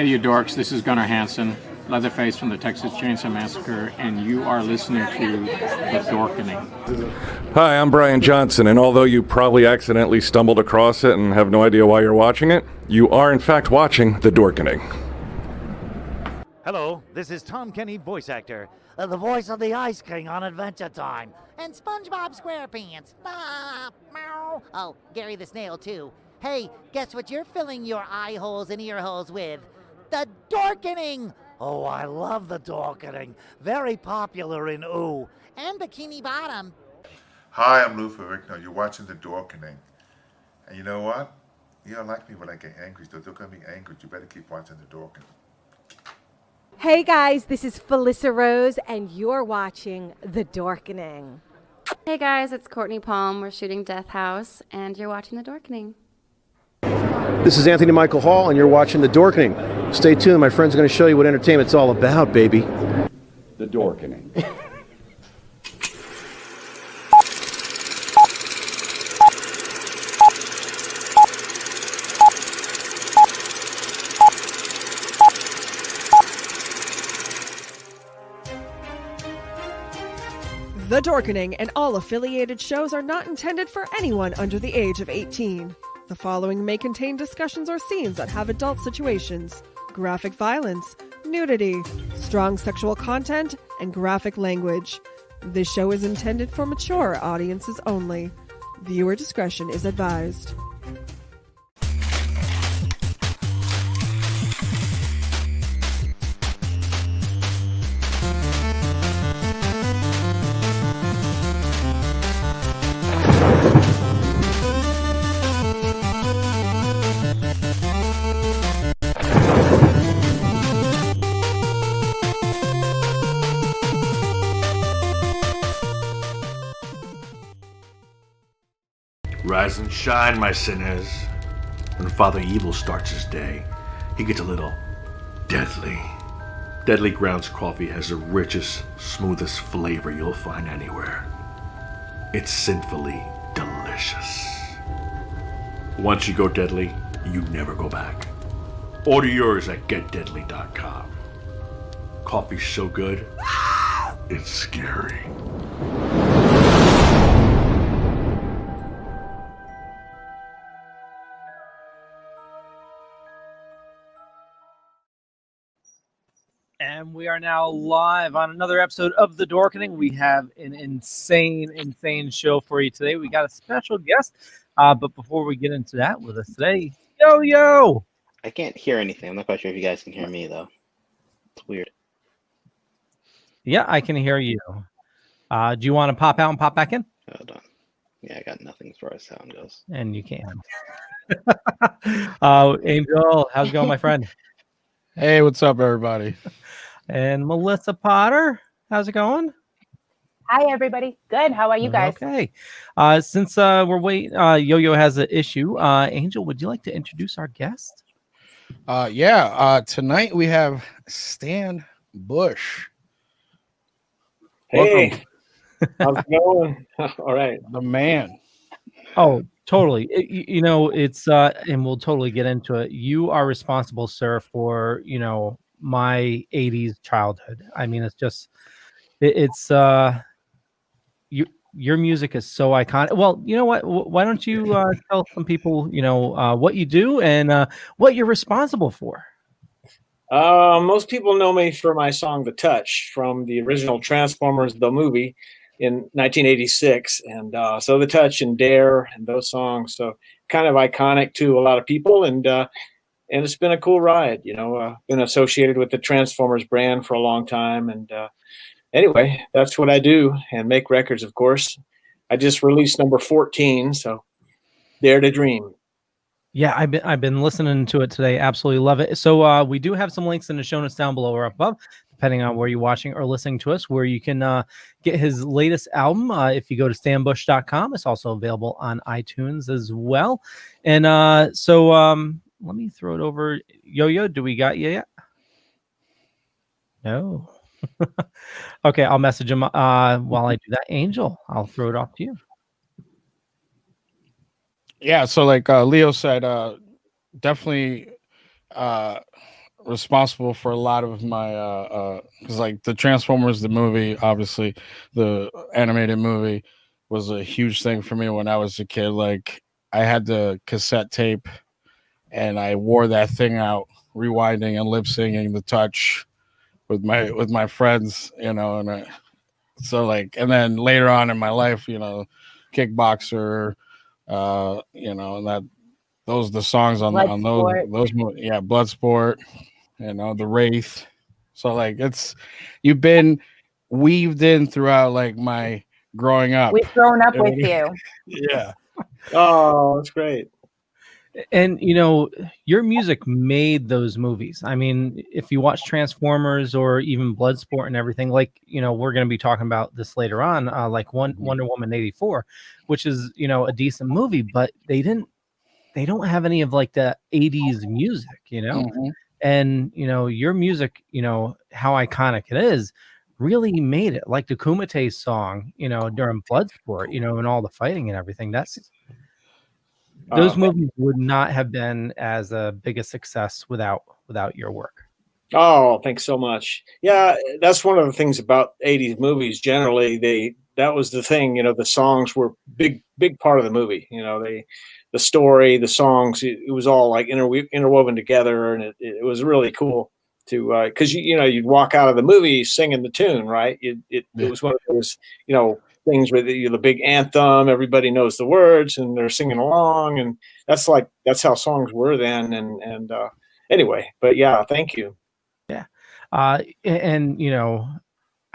Hey, you dorks, this is Gunnar Hansen, Leatherface from the Texas Chainsaw Massacre, and you are listening to The Dorkening. Hi, I'm Brian Johnson, and although you probably accidentally stumbled across it and have no idea why you're watching it, you are in fact watching The Dorkening. Hello, this is Tom Kenny, voice actor, the voice of the Ice King on Adventure Time, and SpongeBob SquarePants. Ah, meow. Oh, Gary the Snail, too. Hey, guess what you're filling your eye holes and ear holes with? The Dorkening! Oh, I love the Dorkening. Very popular in Ooh, and Bikini Bottom. Hi, I'm Lou Ferrigno. You're watching The Dorkening. And you know what? You don't like me when I get angry, so don't get me angry. You better keep watching The Dorkening. Hey guys, this is Felissa Rose, and you're watching The Dorkening. Hey guys, it's Courtney Palm. We're shooting Death House, and you're watching The Dorkening. This is Anthony Michael Hall, and you're watching The Dorkening. Stay tuned, my friends are going to show you what entertainment's all about, baby. The Dorkening. The Dorkening and all affiliated shows are not intended for anyone under the age of 18. The following may contain discussions or scenes that have adult situations, graphic violence, nudity, strong sexual content, and graphic language. This show is intended for mature audiences only. Viewer discretion is advised. Rise and shine, my sinners. When Father Evil starts his day, he gets a little deadly. Deadly Grounds coffee has the richest, smoothest flavor you'll find anywhere. It's sinfully delicious. Once you go deadly, you never go back. Order yours at getdeadly.com. Coffee's so good, it's scary. And we are now live on another episode of The Dorkening. We have an insane show for you today. We got a special guest, but before we get into that with us today, Yo! I can't hear anything. I'm not quite sure if you guys can hear me, though. It's weird. Yeah, I can hear you. Do you want to pop out and pop back in? Hold on. Yeah, I got nothing as far as sound goes. And you can. Angel, how's it going, my friend? Hey, what's up, everybody? And Melissa Potter, how's it going? Hi, everybody. Good. How are you guys? Okay. Since we're waiting, Yo-Yo has an issue. Angel, would you like to introduce our guest? Tonight we have Stan Bush. Hey, how's it going? All right. The man. Oh, totally. It's and we'll totally get into it. You are responsible, sir, for, my 80s childhood. I mean, your music is so iconic. Well, you know what? Why don't you tell some people, what you do and what you're responsible for? Most people know me for my song "The Touch" from the original Transformers the movie in 1986, and so "The Touch" and "Dare" and those songs, so kind of iconic to a lot of people, and it's been a cool ride. Been associated with the Transformers brand for a long time, and anyway, that's what I do, and make records, of course. I just released number 14, so Dare to Dream. Yeah, I've been listening to it today. Absolutely love it. So we do have some links in the show notes down below or above, depending on where you're watching or listening to us, where you can get his latest album. If you go to stanbush.com, it's also available on iTunes as well. And let me throw it over. Yo-Yo, do we got you yet? No. Okay, I'll message him while I do that. Angel, I'll throw it off to you. Yeah, so like Leo said, definitely responsible for a lot of my because like the Transformers the movie, obviously the animated movie was a huge thing for me when I was a kid. Like I had the cassette tape and I wore that thing out, rewinding and lip singing the touch with my friends, you know, so like, and then later on in my life, you know, kickboxer, you know, and that those the songs on yeah, Bloodsport, you know, the Wraith. So like you've been weaved in throughout like my growing up. We've grown up with you. Yeah. Oh, that's great. And you know, your music made those movies. I mean, if you watch Transformers or even Bloodsport and everything, like, you know, we're going to be talking about this later on, like Wonder Woman 84, which is, you know, a decent movie, but they don't have any of like the 80s music, you know. And you know, your music, you know, how iconic it is, really made it. Like the Kumite song, you know, during Bloodsport, you know, and all the fighting and everything. Those movies would not have been as big a success without your work. Oh, thanks so much. Yeah, that's one of the things about 80s movies. Generally, that was the thing, you know, the songs were big part of the movie. You know, the story, the songs, it was all like interwoven together, and it was really cool to because you know, you'd walk out of the movie singing the tune, right? It was one of those, you know, things where the big anthem, everybody knows the words and they're singing along, and that's how songs were then. And anyway, but yeah, thank you. Yeah. And you know,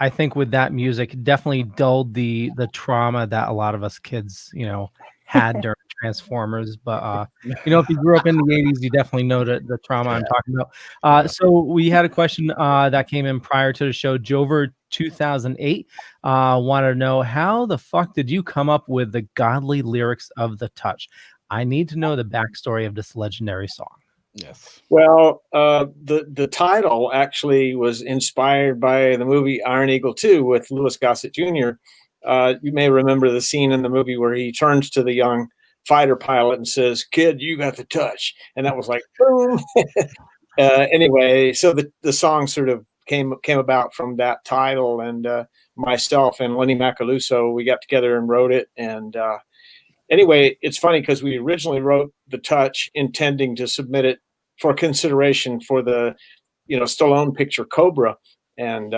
I think with that music, it definitely dulled the trauma that a lot of us kids, you know, had during Transformers. But you know, if you grew up in the 80s, you definitely know the trauma I'm talking about. So we had a question that came in prior to the show. Jover 2008 wanted to know, how the fuck did you come up with the godly lyrics of The Touch? I need to know the backstory of this legendary song. Yes. Well, the title actually was inspired by the movie Iron Eagle 2 with Louis Gossett Jr. You may remember the scene in the movie where he turns to the young fighter pilot and says, "Kid, you got the touch," and that was like boom. Anyway, so the song sort of came about from that title, and myself and Lenny Macaluso, we got together and wrote it. And anyway, it's funny because we originally wrote The Touch intending to submit it for consideration for the, you know, Stallone picture Cobra. And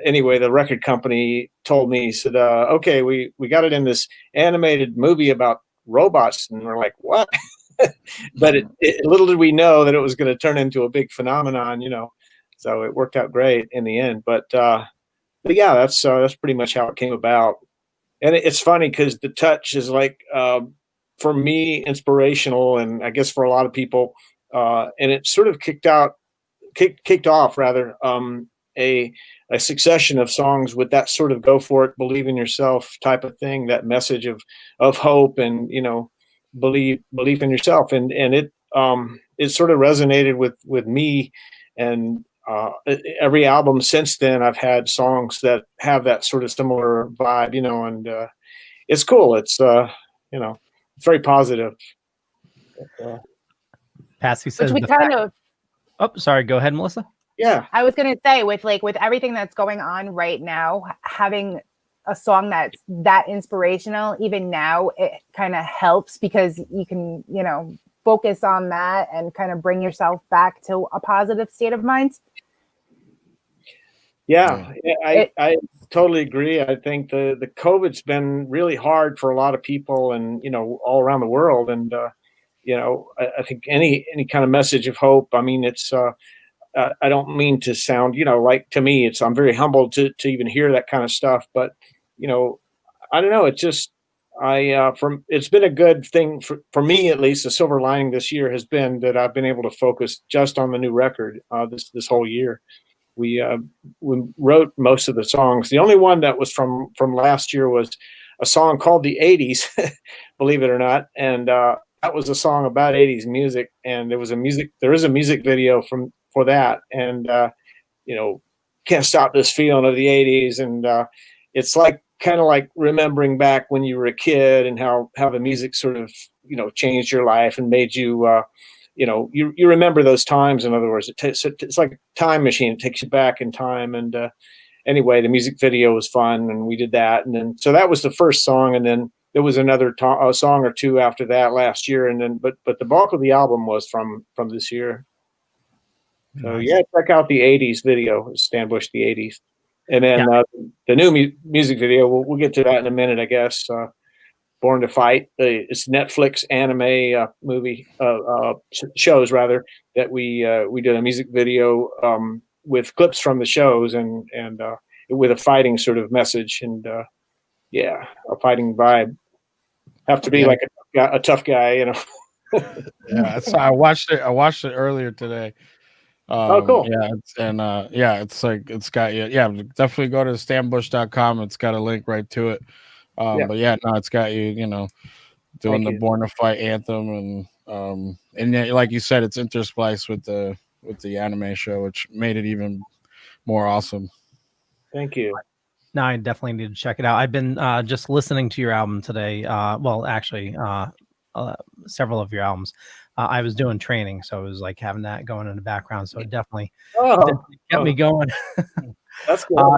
anyway, the record company told me, said, okay, we got it in this animated movie about robots. And we're like, what? But little did we know that it was going to turn into a big phenomenon, you know. So it worked out great in the end. But yeah, that's pretty much how it came about. And it's funny because The Touch is like, for me, inspirational, and I guess for a lot of people. And it sort of kicked off rather a succession of songs with that sort of go for it, believe in yourself type of thing, that message of hope and, you know, belief in yourself. And it sort of resonated with me. And every album since then, I've had songs that have that sort of similar vibe, you know, and it's cool. It's, you know, it's very positive. Patsy says, which we kind of. Oh, sorry. Go ahead, Melissa. Yeah. I was going to say, with everything that's going on right now, having a song that's that inspirational, even now, it kind of helps because you can, you know, focus on that and kind of bring yourself back to a positive state of mind. Yeah, I totally agree. I think the COVID's been really hard for a lot of people, and, you know, all around the world. And, you know, I think any kind of message of hope, I mean, it's, I don't mean to sound, you know, like, to me, I'm very humbled to even hear that kind of stuff. But, you know, I don't know. It's just, it's been a good thing for me, at least. The silver lining this year has been that I've been able to focus just on the new record this whole year. We wrote most of the songs. The only one that was from last year was a song called The 80s, believe it or not. And that was a song about 80s music. And there is a music video for that. And, you know, Can't Stop This Feeling of the 80s. And it's like kind of like remembering back when you were a kid and how the music sort of, you know, changed your life and made you, you remember those times. In other words, it's like a time machine. It takes you back in time. And anyway, the music video was fun, and we did that. And then so that was the first song, and then there was another song or two after that last year, and then but the bulk of the album was from this year. So Nice. yeah, check out the '80s video, Stan Bush, the '80s, and then the new music video. We'll get to that in a minute, I guess. Born to Fight. It's Netflix anime movie shows rather that we did a music video with clips from the shows and with a fighting sort of message and a fighting vibe. Have to be like a tough guy, you know. Yeah, so I watched it earlier today. Oh, cool. Yeah, it's like it's got definitely go to stanbush.com. It's got a link right to it. But yeah, no, it's got you doing the Born to Fight anthem and then, like you said, it's interspliced with the anime show, which made it even more awesome. Thank you. No, I definitely need to check it out. I've been just listening to your album today. Well, actually, several of your albums. I was doing training, so it was like having that going in the background. So it definitely kept me going. That's cool.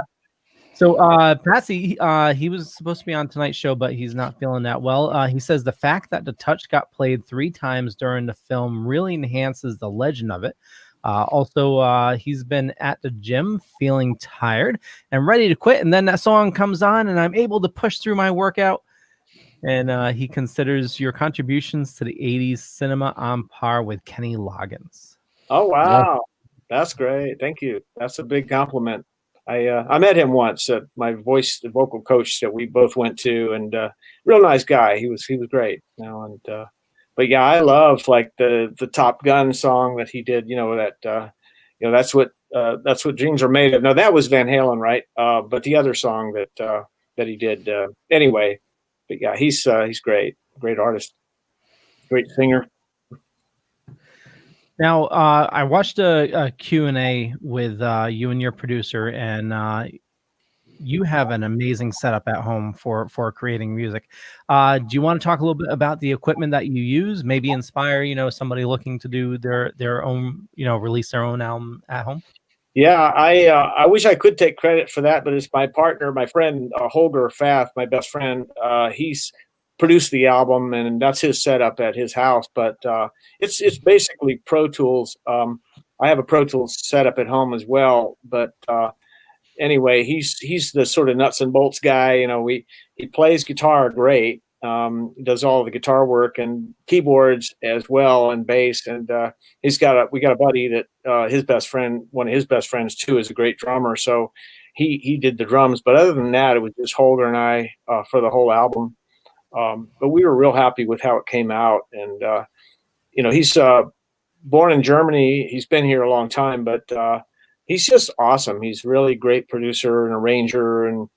So Patsy, he was supposed to be on tonight's show, but he's not feeling that well. He says the fact that the touch got played 3 times during the film really enhances the legend of it. Also, he's been at the gym feeling tired and ready to quit. And then that song comes on and I'm able to push through my workout. And he considers your contributions to the 80s cinema on par with Kenny Loggins. Oh, wow. That's great. Thank you. That's a big compliment. I met him once at my vocal coach that we both went to, and real nice guy. He was great. But yeah, I love like the Top Gun song that he did. That's what dreams are made of. Now that was Van Halen, right? But the other song that he did anyway. But yeah, he's great artist, great singer. Now, I watched a Q&A with you and your producer, and you have an amazing setup at home for creating music. Do you want to talk a little bit about the equipment that you use? Maybe inspire, somebody looking to do their own, release their own album at home? Yeah, I wish I could take credit for that, but it's my partner, my friend Holger Fath, my best friend. He's produced the album, and that's his setup at his house. But it's basically Pro Tools. I have a Pro Tools setup at home as well. But anyway, he's the sort of nuts and bolts guy. He plays guitar great. Does all the guitar work and keyboards as well and bass. And we got a buddy that his best friend, one of his best friends too, is a great drummer. So he did the drums. But other than that, it was just Holger and I for the whole album. But we were real happy with how it came out. And he's born in Germany. He's been here a long time, but he's just awesome. He's really great producer and arranger, and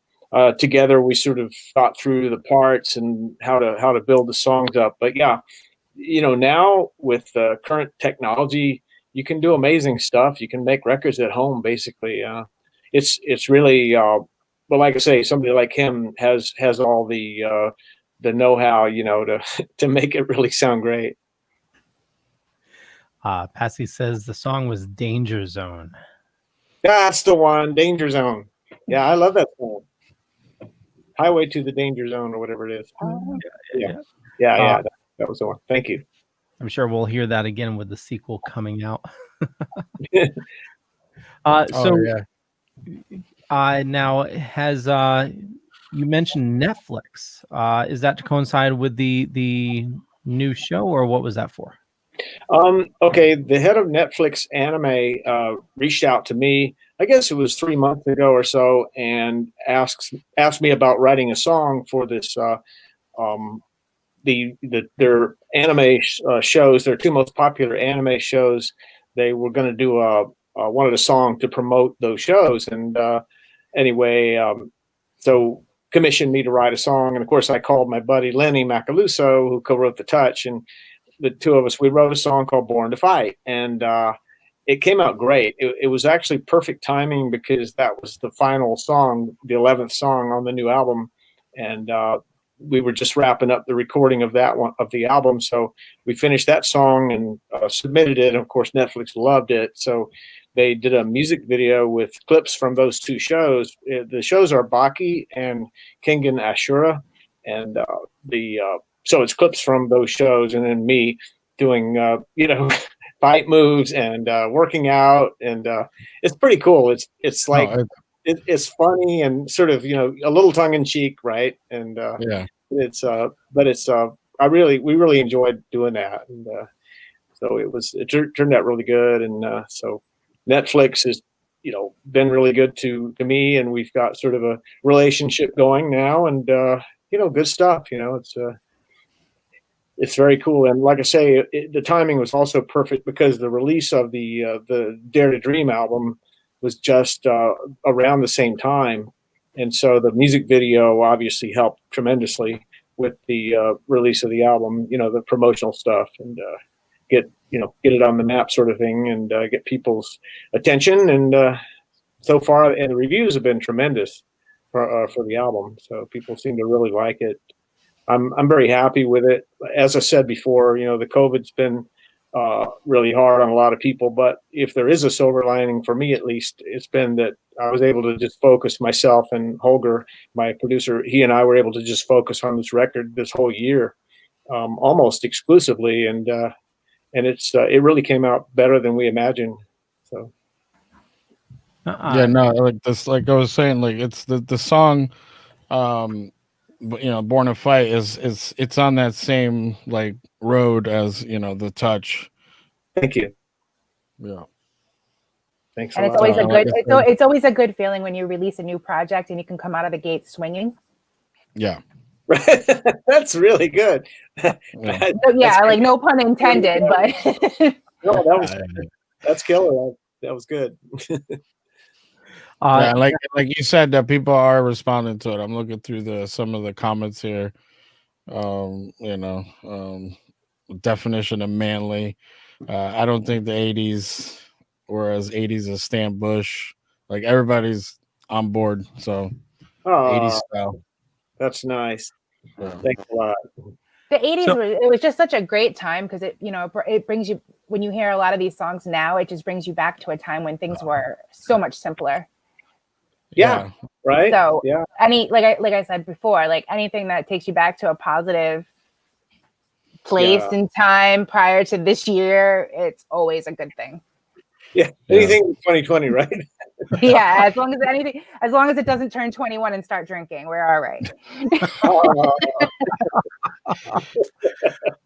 together we sort of thought through the parts and how to build the songs up. But yeah, now with the current technology, you can do amazing stuff. You can make records at home, basically. It's really, well, like I say, somebody like him has all the know-how, to make it really sound great. Patsy says the song was Danger Zone. That's the one, Danger Zone. Yeah, I love that song. Highway to the Danger Zone or whatever it is. Yeah. That was the one. Thank you. I'm sure we'll hear that again with the sequel coming out. Now has you mentioned Netflix. Is that to coincide with the new show, or what was that for? Okay, the head of Netflix Anime reached out to me, I guess it was 3 months ago or so, and asked me about writing a song for this their anime shows, their 2 most popular anime shows. They were going to do wanted a song to promote those shows, and anyway, so commissioned me to write a song. And of course, I called my buddy Lenny Macaluso, who co-wrote The Touch, and the two of us, we wrote a song called Born to Fight, and it came out great. It was actually perfect timing because that was the final song, the 11th song on the new album. And we were just wrapping up the recording of that one of the album. So we finished that song and submitted it. And of course, Netflix loved it. So they did a music video with clips from those two shows. The shows are Baki and Kengan Ashura. And so it's clips from those shows, and then me doing, fight moves and working out. And it's pretty cool. It's like, it's funny and sort of, a little tongue in cheek. Right. And we really enjoyed doing that. And so it turned out really good. And so Netflix has, been really good to me, and we've got sort of a relationship going now, and, good stuff, it's very cool. And like I say, the timing was also perfect because the release of the Dare to Dream album was just around the same time. And so the music video obviously helped tremendously with the release of the album, the promotional stuff, and get it on the map sort of thing, and get people's attention. And so far, and the reviews have been tremendous for the album. So people seem to really like it. I'm very happy with it. As I said before, the COVID's been really hard on a lot of people, but if there is a silver lining for me, at least, it's been that I was able to just focus, myself and Holger, my producer, he and I were able to just focus on this record this whole year, almost exclusively. And it really came out better than we imagined. So. Yeah, no, like this, like I was saying, like it's the song, Born to Fight it's on that same like road as The Touch. Thank you. Yeah. Thanks. And it's always it's always a good feeling when you release a new project and you can come out of the gate swinging. Yeah. That's really good. Yeah, like no pun intended, but no, that's killer. That was good. Like you said, that people are responding to it. I'm looking through some of the comments here. Definition of manly. I don't think the 80s were as 80s as Stan Bush. Like everybody's on board. So 80s style. That's nice. Yeah. Thanks a lot. The 80s it was just such a great time because it brings you, when you hear a lot of these songs now, it just brings you back to a time when things were so much simpler. Yeah. Right. So like I said before, like anything that takes you back to a positive place in time prior to this year, it's always a good thing. Yeah. Anything in 2020, right? Yeah, as long as it doesn't turn 21 and start drinking, we're all right.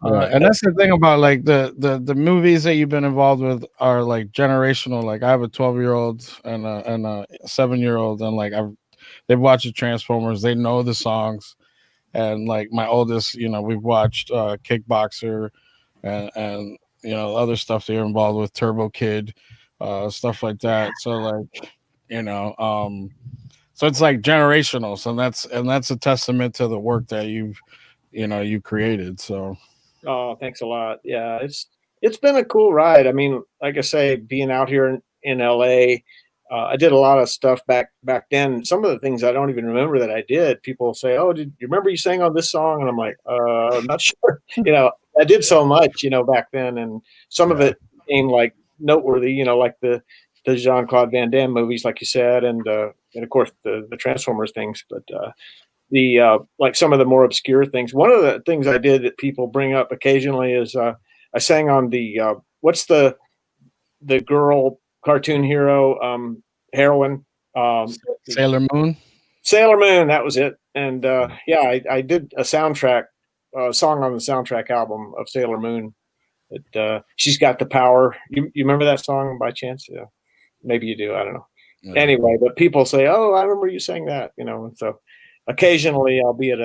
And that's the thing about like the movies that you've been involved with are like generational. Like I have a 12-year-old and a 7-year-old, and like they've watched the Transformers, they know the songs, and like my oldest, we've watched Kickboxer and other stuff they're involved with, Turbo Kid, stuff like that. So like so it's like generational. So that's a testament to the work that you created. So thanks a lot. Yeah, it's been a cool ride. I mean, like I say, being out here in LA, I did a lot of stuff back then. Some of the things I don't even remember that I did. People say, "Oh, did you remember you sang on this song?" And I'm like, I'm not sure. I did so much, back then, and some of it became like noteworthy. Like the Jean-Claude Van Damme movies, like you said, and of course the Transformers things. But the like some of the more obscure things. One of the things I did that people bring up occasionally is I sang on the what's the girl cartoon hero heroine Sailor Moon. That was it. And I did a soundtrack song on the soundtrack album of Sailor Moon. She's Got the Power. You remember that song by chance? Yeah, maybe you do. I don't know. Yeah. Anyway, but people say, "Oh, I remember you saying that." And so occasionally I'll be at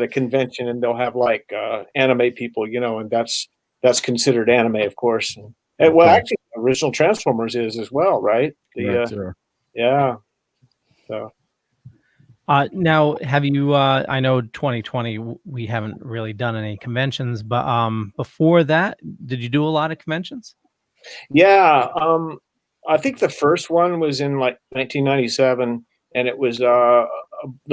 a convention and they'll have like anime people, and that's considered anime, of course. And well, actually, original Transformers is as well, right? Yeah. So. Now, have you? I know 2020 we haven't really done any conventions, but before that, did you do a lot of conventions? Yeah, I think the first one was in like 1997, and it was the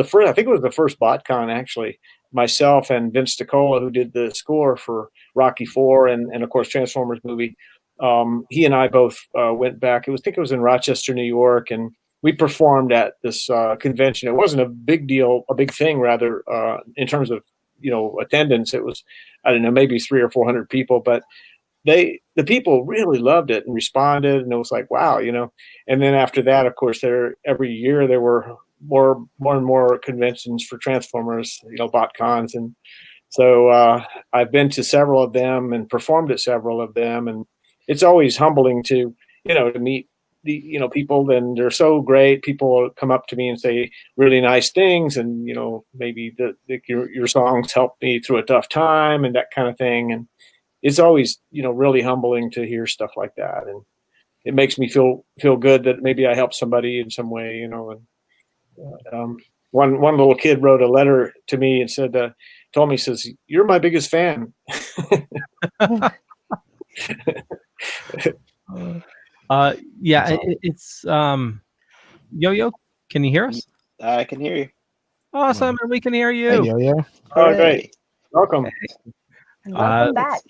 first. I think it was the first BotCon actually, myself and Vince DiCola, who did the score for Rocky IV and of course Transformers movie. He and I both went back. I think it was in Rochester, New York, and we performed at this convention. It wasn't a big deal, a big thing rather, in terms of attendance. It was, I don't know, maybe 300 or 400 people, but the people really loved it and responded, and it was like, wow, And then after that, of course, every year there were more and more conventions for Transformers, BotCons, and so I've been to several of them and performed at several of them, and it's always humbling to to meet the people, and they're so great. People come up to me and say really nice things, and maybe your songs helped me through a tough time and that kind of thing, and it's always really humbling to hear stuff like that, and it makes me feel good that maybe I helped somebody in some way, and one little kid wrote a letter to me and told me, says, "You're my biggest fan." It's Yo-Yo, can you hear us? I can hear you. Awesome, and we can hear you. Hey, Yo-Yo. Oh, great. Welcome. Welcome back.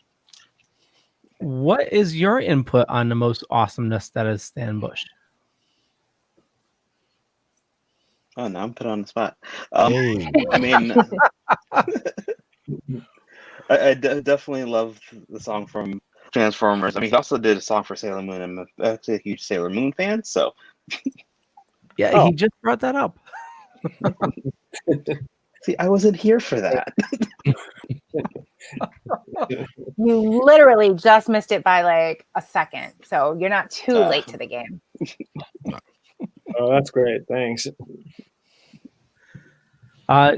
What is your input on the most awesomeness that is Stan Bush? Oh, no, I'm put on the spot. I mean, I definitely love the song from Transformers. I mean, he also did a song for Sailor Moon. I'm actually a huge Sailor Moon fan, so. Yeah, he just brought that up. See, I wasn't here for that. You literally just missed it by like a second, so you're not too late to the game. Oh, that's great. Thanks.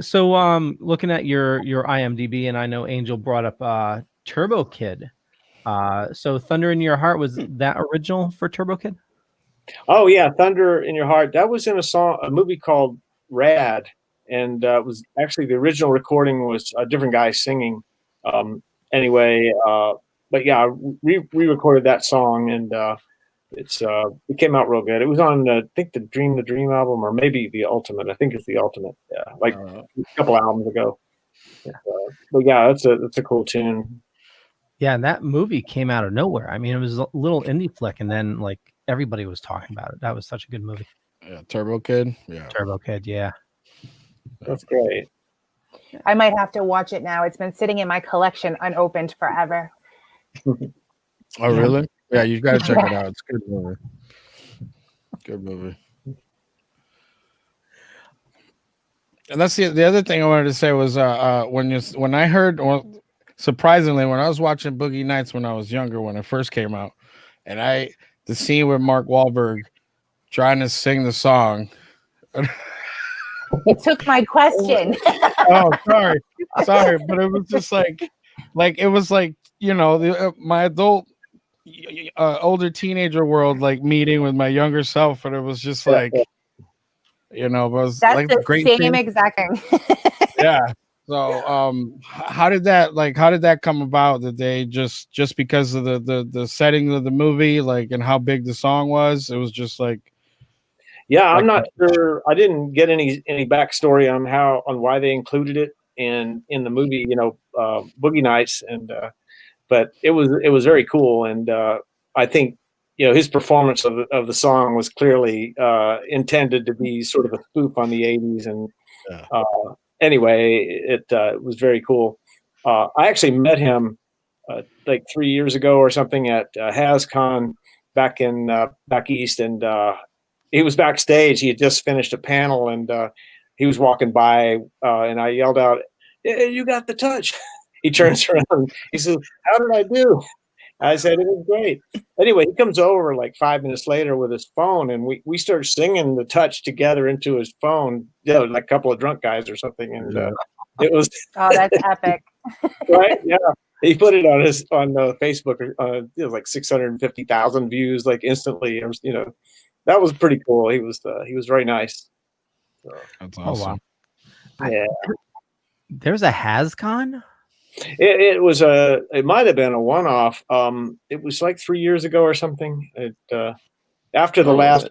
So looking at your IMDb, and I know Angel brought up Turbo Kid. So Thunder in Your Heart, was that original for Turbo Kid? Oh yeah, Thunder in Your Heart. That was in a movie called Rad, and it was actually the original recording was a different guy singing. But yeah, we recorded that song, and it came out real good. It was on I think the Dream album, or maybe the Ultimate. I think it's the Ultimate. Yeah, like a couple albums ago. But yeah, that's a cool tune. Yeah, and that movie came out of nowhere. I mean, it was a little indie flick, and then like everybody was talking about it. That was such a good movie. Yeah, Turbo Kid. Yeah, Turbo Kid. Yeah, that's great. I might have to watch it now. It's been sitting in my collection unopened forever. Oh, really? Yeah, you got to check it out. It's a good movie. Good movie. And that's the other thing I wanted to say was when I heard, surprisingly, when I was watching Boogie Nights when I was younger, when it first came out, and the scene with Mark Wahlberg trying to sing the song. You took my question. Oh, sorry, but it was just like it was like my adult, older teenager world like meeting with my younger self, and it was just like it was that's like the great same thing. exact thing. Yeah. So how did that come about? Did they just because of the setting of the movie, like, and how big the song was? It was just like. Yeah, I'm not sure. I didn't get any backstory on why they included it in the movie, Boogie Nights, but it was very cool, and I think his performance of the song was clearly intended to be sort of a spoof on the '80s, and anyway, it was very cool. I actually met him like 3 years ago or something at HasCon back east, and he was backstage. He had just finished a panel, and he was walking by, and I yelled out, "Hey, you got the touch." He turns around. He says, "How did I do?" I said, "It was great." Anyway, he comes over like 5 minutes later with his phone, and we start singing the touch together into his phone, like a couple of drunk guys or something. And it was oh, that's epic. Right? Yeah. He put it on Facebook. It was like 650,000 views, like instantly. That was pretty cool. He was very nice. So. That's awesome. Oh, wow. Yeah. There's a HasCon? It might have been a one-off. It was like 3 years ago or something. After the last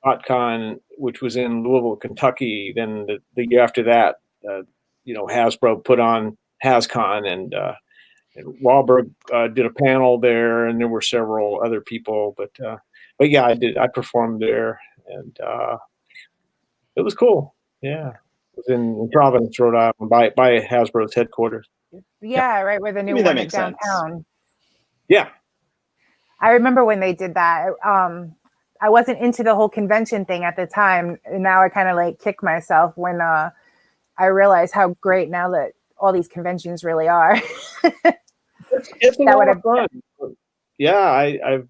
BotCon, which was in Louisville, Kentucky, then the year after that, Hasbro put on HasCon, and Wahlberg did a panel there, and there were several other people. But yeah, I performed there, and it was cool. Yeah, it was in Providence, Rhode Island, by Hasbro's headquarters. Yeah, right where the new that one is makes sense. downtown. Yeah. I remember when they did that. I wasn't into the whole convention thing at the time. And now I kind of like kick myself when I realize how great now that all these conventions really are. It's a lot of fun. Yeah, I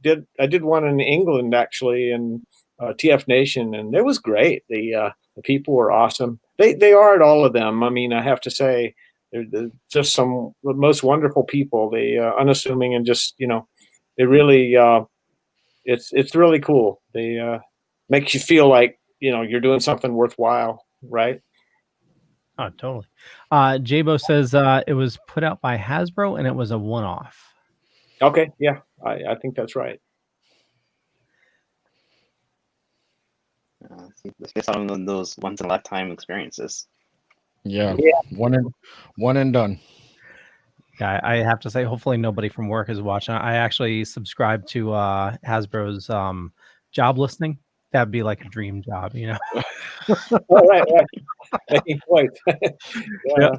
did one in England actually, in TF Nation, and it was great. The people were awesome. They are at all of them. I mean, I have to say, they're just some of the most wonderful people. They unassuming, and just they really it's really cool. They makes you feel like you're doing something worthwhile, right? Oh, totally. Jabo says it was put out by Hasbro and it was a one-off. Okay, yeah, I think that's right. Let's get some of those once in a lifetime experiences. Yeah. One and done. Yeah, I have to say, hopefully nobody from work is watching. I actually subscribe to Hasbro's job listing. That'd be like a dream job, Right. Wait. Yeah.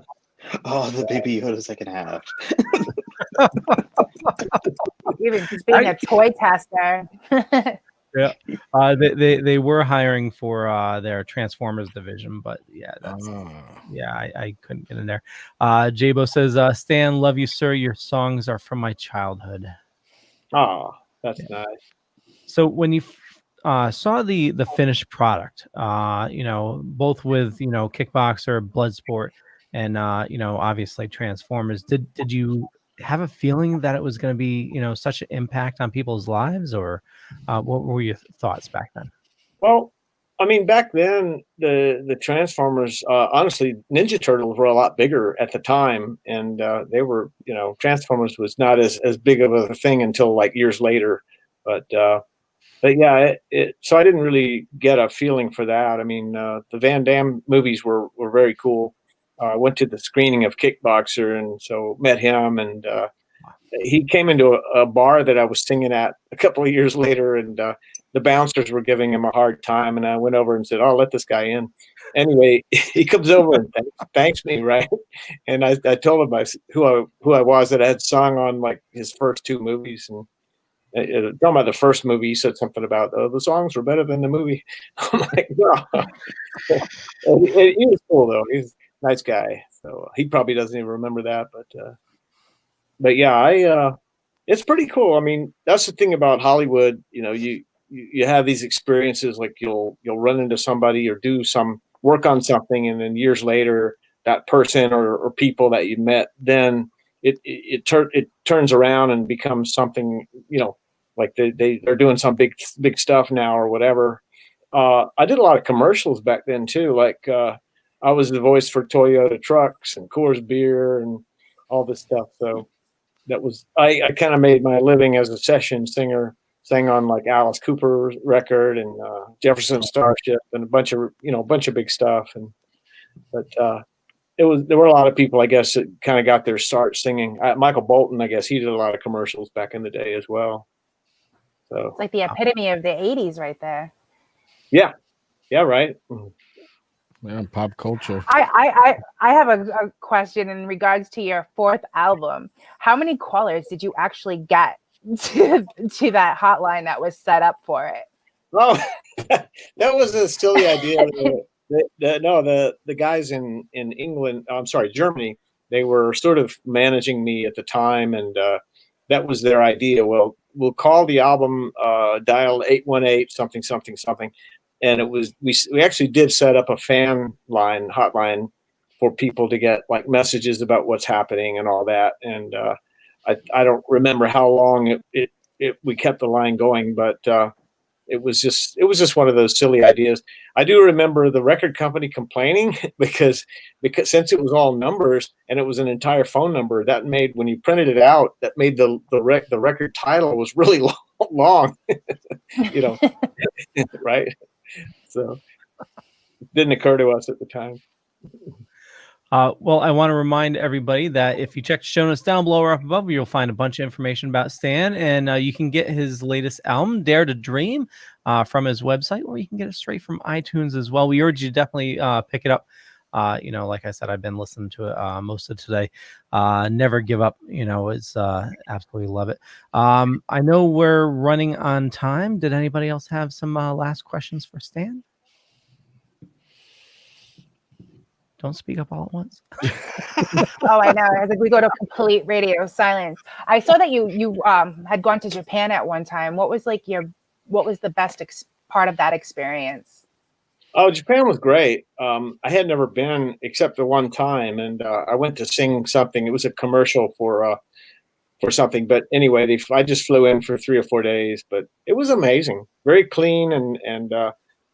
Oh, the baby Yodas I can have. Even just being a toy tester. Yeah, they were hiring for their Transformers division, but yeah, I couldn't get in there. Jabo says, "Stan, love you, sir. Your songs are from my childhood." Oh, that's nice. So when you saw the finished product, both with Kickboxer, Bloodsport, and obviously Transformers, did you have a feeling that it was going to be such an impact on people's lives, or what were your thoughts back then? Well, I mean, back then the Transformers, honestly, Ninja Turtles were a lot bigger at the time, and they were, Transformers was not as big of a thing until like years later, but yeah, so I didn't really get a feeling for that. I mean, the Van Damme movies were very cool. I went to the screening of Kickboxer, and so met him, and he came into a bar that I was singing at a couple of years later, and the bouncers were giving him a hard time, and I went over and said, "Oh, let this guy in." Anyway, he comes over and thanks me, right? And I told him who I was, that I had sung on like his first two movies, and talking about the first movie, he said something about the songs were better than the movie. I'm like, no. He was cool though. He's a nice guy, so he probably doesn't even remember that, but yeah, it's pretty cool. I mean, that's the thing about Hollywood. You have these experiences, like you'll run into somebody or do some work on something, and then years later, that person or people that you met, then it turns around and becomes something. Like they're doing some big stuff now or whatever. I did a lot of commercials back then too. Like I was the voice for Toyota trucks and Coors beer and all this stuff. So that was I kind of made my living as a session singer. Sang on like Alice Cooper's record and Jefferson Starship and a bunch of big stuff. But there were a lot of people, I guess, that kind of got their start singing. Michael Bolton, I guess, he did a lot of commercials back in the day as well. So It's like the epitome of the 80s right there. Yeah, right. Yeah, pop culture. I have a question in regards to your fourth album. How many callers did you actually get to that hotline that was set up for it? Oh, that was a silly idea. The guys in England, I'm sorry, Germany, they were sort of managing me at the time, and that was their idea. Well, we'll call the album dial 818 something something something, and it was we actually did set up a fan line hotline for people to get like messages about what's happening and all that. And I don't remember how long we kept the line going, but it was just one of those silly ideas. I do remember the record company complaining because since it was all numbers and it was an entire phone number, that made, when you printed it out, that made the record title was really long, right? So it didn't occur to us at the time. Well, I want to remind everybody that if you check the show notes down below or up above, you'll find a bunch of information about Stan, and you can get his latest album, Dare to Dream, from his website, or you can get it straight from iTunes as well. We urge you to definitely pick it up. Like I said, I've been listening to it most of today. Never give up. It's absolutely love it. I know we're running on time. Did anybody else have some last questions for Stan? Don't speak up all at once. Oh, I know. I was like, we go to complete radio silence. I saw that you had gone to Japan at one time. What was the best part of that experience? Oh, Japan was great. I had never been except the one time, and I went to sing something. It was a commercial for something, but anyway, I just flew in for 3 or 4 days. But it was amazing, very clean, and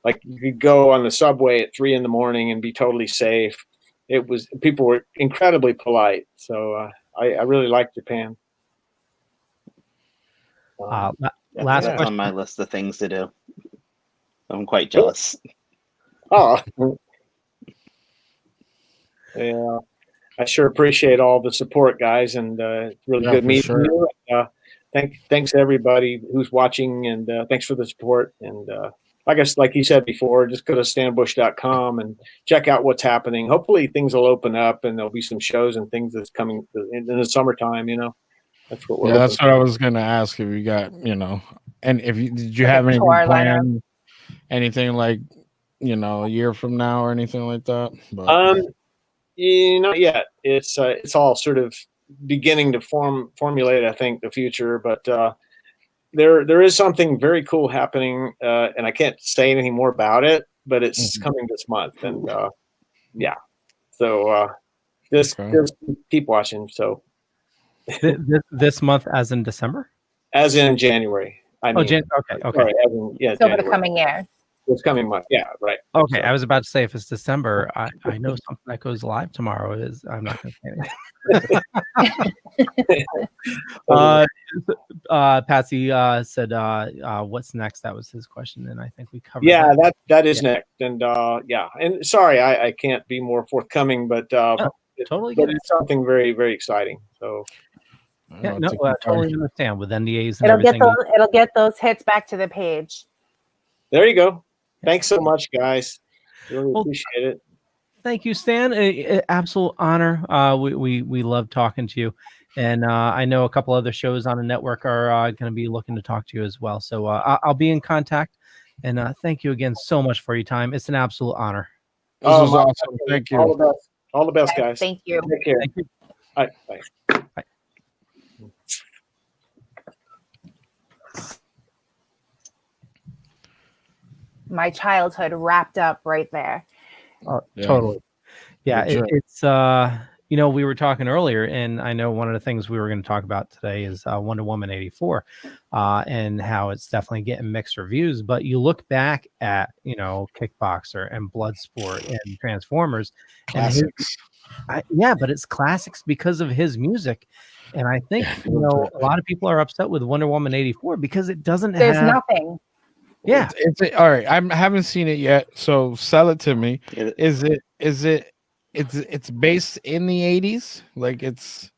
like you could go on the subway at 3 a.m. and be totally safe. People were incredibly polite, so I really liked Japan. Last that's question on my list of things to do. I'm quite jealous. Oh, yeah. I sure appreciate all the support, guys, and it's really good meeting you. Thanks everybody who's watching, and thanks for the support. And I guess, like you said before, just go to stanbush.com and check out what's happening. Hopefully things will open up and there'll be some shows and things that's coming in the summertime. That's what we're. Yeah, that's what I was gonna ask. If you got, and did you have anything planned? Anything like, a year from now or anything like that? But. Not yet. It's all sort of beginning to formulate, I think, the future. But there is something very cool happening, and I can't say anything more about it. But it's coming this month, and yeah. So just keep watching. So this month, as in December, as in January. Okay. Sorry, as in, yeah. So for the coming year. It's coming month. Yeah, right. Okay, so. I was about to say if it's December, I know something that goes live tomorrow is. I'm not going to say anything. Patsy said, "What's next?" That was his question, and I think we covered. Yeah, that is next, and yeah, and sorry, I can't be more forthcoming, but totally, but it's something very, very exciting. So. Yeah, no, I totally understand with NDAs and It'll get those hits back to the page. There you go. Thanks so much, guys. Really appreciate it. Thank you, Stan. Absolute honor. We love talking to you, and I know a couple other shows on the network are going to be looking to talk to you as well. So I'll be in contact, and thank you again so much for your time. It's an absolute honor. This was awesome. Thank you. All the best, guys. Thank you. Take care. Thank you. All right, bye. Bye. My childhood wrapped up right there. Totally. Yeah, it's we were talking earlier, and I know one of the things we were going to talk about today is Wonder Woman 84, and how it's definitely getting mixed reviews. But you look back at Kickboxer and Bloodsport and Transformers, classics. But it's classics because of his music. And I think a lot of people are upset with Wonder Woman 84 because it doesn't There's have nothing. Yeah, it's all right. I haven't seen it yet, so sell it to me. Is it's based in the 80s? Like it's.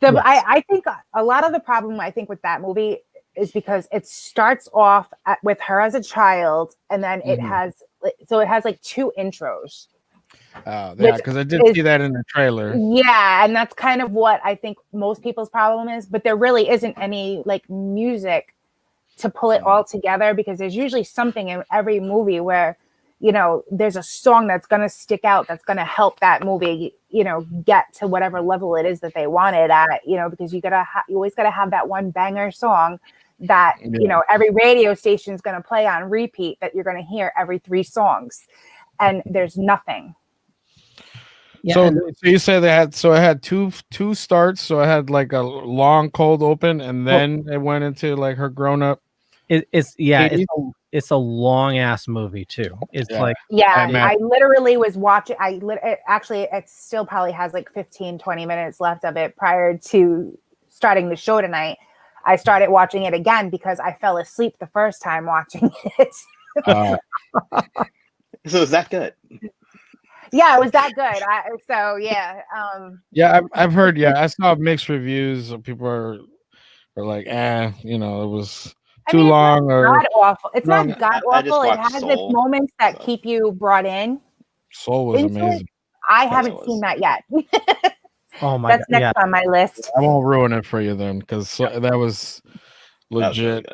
Yes. I think a lot of the problem with that movie is because it starts off with her as a child, and then it has like 2 intros. Yeah, because I did see that in the trailer. Yeah, and that's kind of what I think most people's problem is. But there really isn't any like music to pull it all together, because there's usually something in every movie where there's a song that's going to stick out, that's going to help that movie get to whatever level it is that they want it at, because you always got to have that one banger song that every radio station is going to play on repeat, that you're going to hear every 3 songs, and there's nothing. Yeah, so you say it had two starts. So it had like a long cold open, and then it went into like her grown up. It's a long ass movie too. It's I literally was watching. It still probably has like 15-20 minutes left of it prior to starting the show tonight. I started watching it again because I fell asleep the first time watching it. So is that good? Yeah, it was that good. So yeah. Yeah, I've heard. Yeah, I saw mixed reviews. People are like, it was too long or God awful. It's No, not god I just awful. It watched has its Soul, moments that keep you brought in. Soul was into it. amazing. I haven't seen that yet. Oh my That's god! next on my list. I won't ruin it for you then, because that was legit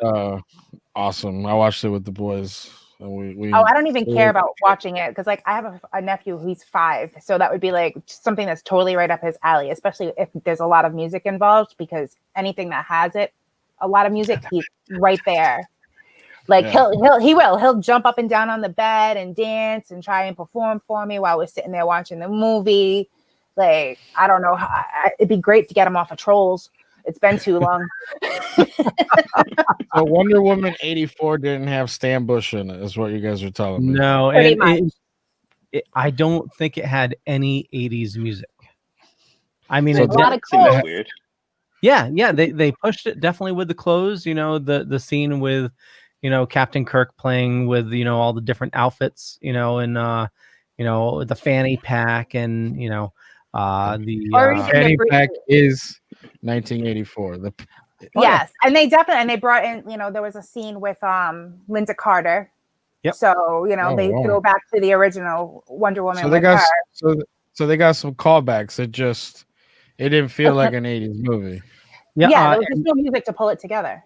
awesome. I watched it with the boys, and we Oh, I don't even care about watching it because, like, I have a nephew who's 5, so that would be like something that's totally right up his alley, especially if there's a lot of music involved. Because anything that has a lot of music, he's right there. Like he'll jump up and down on the bed and dance and try and perform for me while we're sitting there watching the movie. Like, I don't know, it'd be great to get him off of Trolls. It's been too long. So Wonder Woman 84 didn't have Stan Bush in it, is what you guys are telling me. No, and I don't think it had any 80s music. I mean, So it a lot of clothes. Weird. Yeah, they pushed it definitely with the clothes. The scene with, Captain Kirk playing with, all the different outfits, and the fanny pack and the fanny pack is 1984. Yes, and they brought in, there was a scene with Linda Carter. Yep. So they throw back to the original Wonder Woman. So they got so they got some callbacks. It didn't feel like an 80s movie. Yeah, there was just no music to pull it together.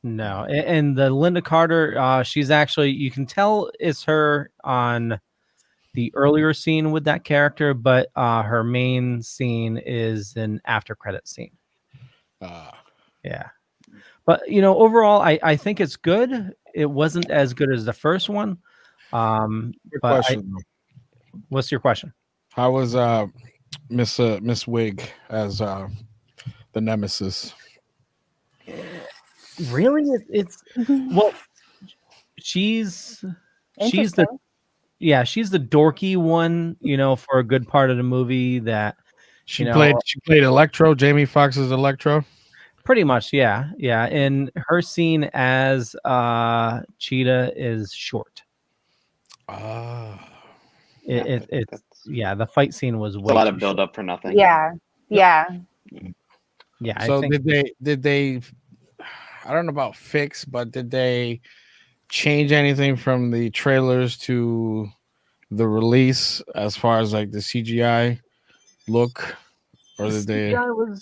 No, and the Linda Carter, she's actually, you can tell it's her on the earlier scene with that character, but her main scene is an after credit scene. Yeah, but overall, I think it's good. It wasn't as good as the first one. What's your question? How was Miss Wig as the Nemesis? Really, it's well, she's the dorky one, for a good part of the movie. That she played Electro, Jamie Foxx's Electro. Pretty much, yeah. And her scene as Cheetah is short. It's the fight scene was way a lot of too build short. up for nothing. Yeah. So did they? I don't know about fix, but did they change anything from the trailers to the release as far as like the CGI look, or did they?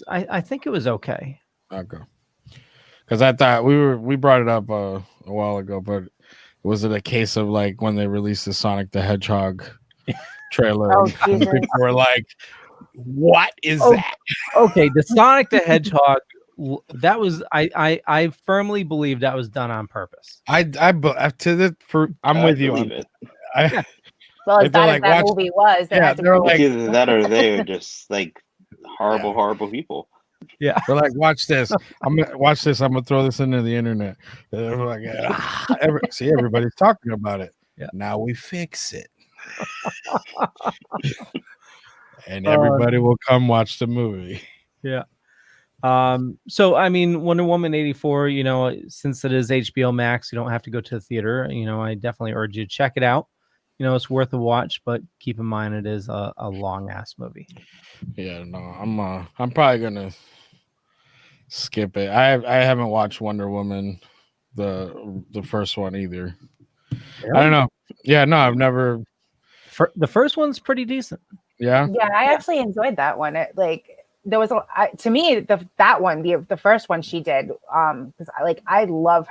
I think it was okay. Okay. Because I thought we brought it up a while ago, but was it a case of like when they released the Sonic the Hedgehog trailer? Oh, and people were like, "What is that?" Okay, the Sonic the Hedgehog. That was I firmly believe that was done on purpose. I'm with you on it. Well, as bad as that movie was, they're like either that or they were just like horrible people. Yeah, they're like, watch this. I'm gonna throw this into the internet. They're like, see, everybody's talking about it. Yeah. Now we fix it, and everybody will come watch the movie. Yeah. So I mean, Wonder Woman 84, since it is HBO Max, you don't have to go to the theater. I definitely urge you to check it out. It's worth a watch, but keep in mind it is a long ass movie. Yeah, no, I'm probably gonna skip it. I haven't watched Wonder Woman, the first one either. Really? I don't know. Yeah, no, I've never. The first one's pretty decent. Yeah. Yeah, I actually enjoyed that one. There was to me the first one she did because I love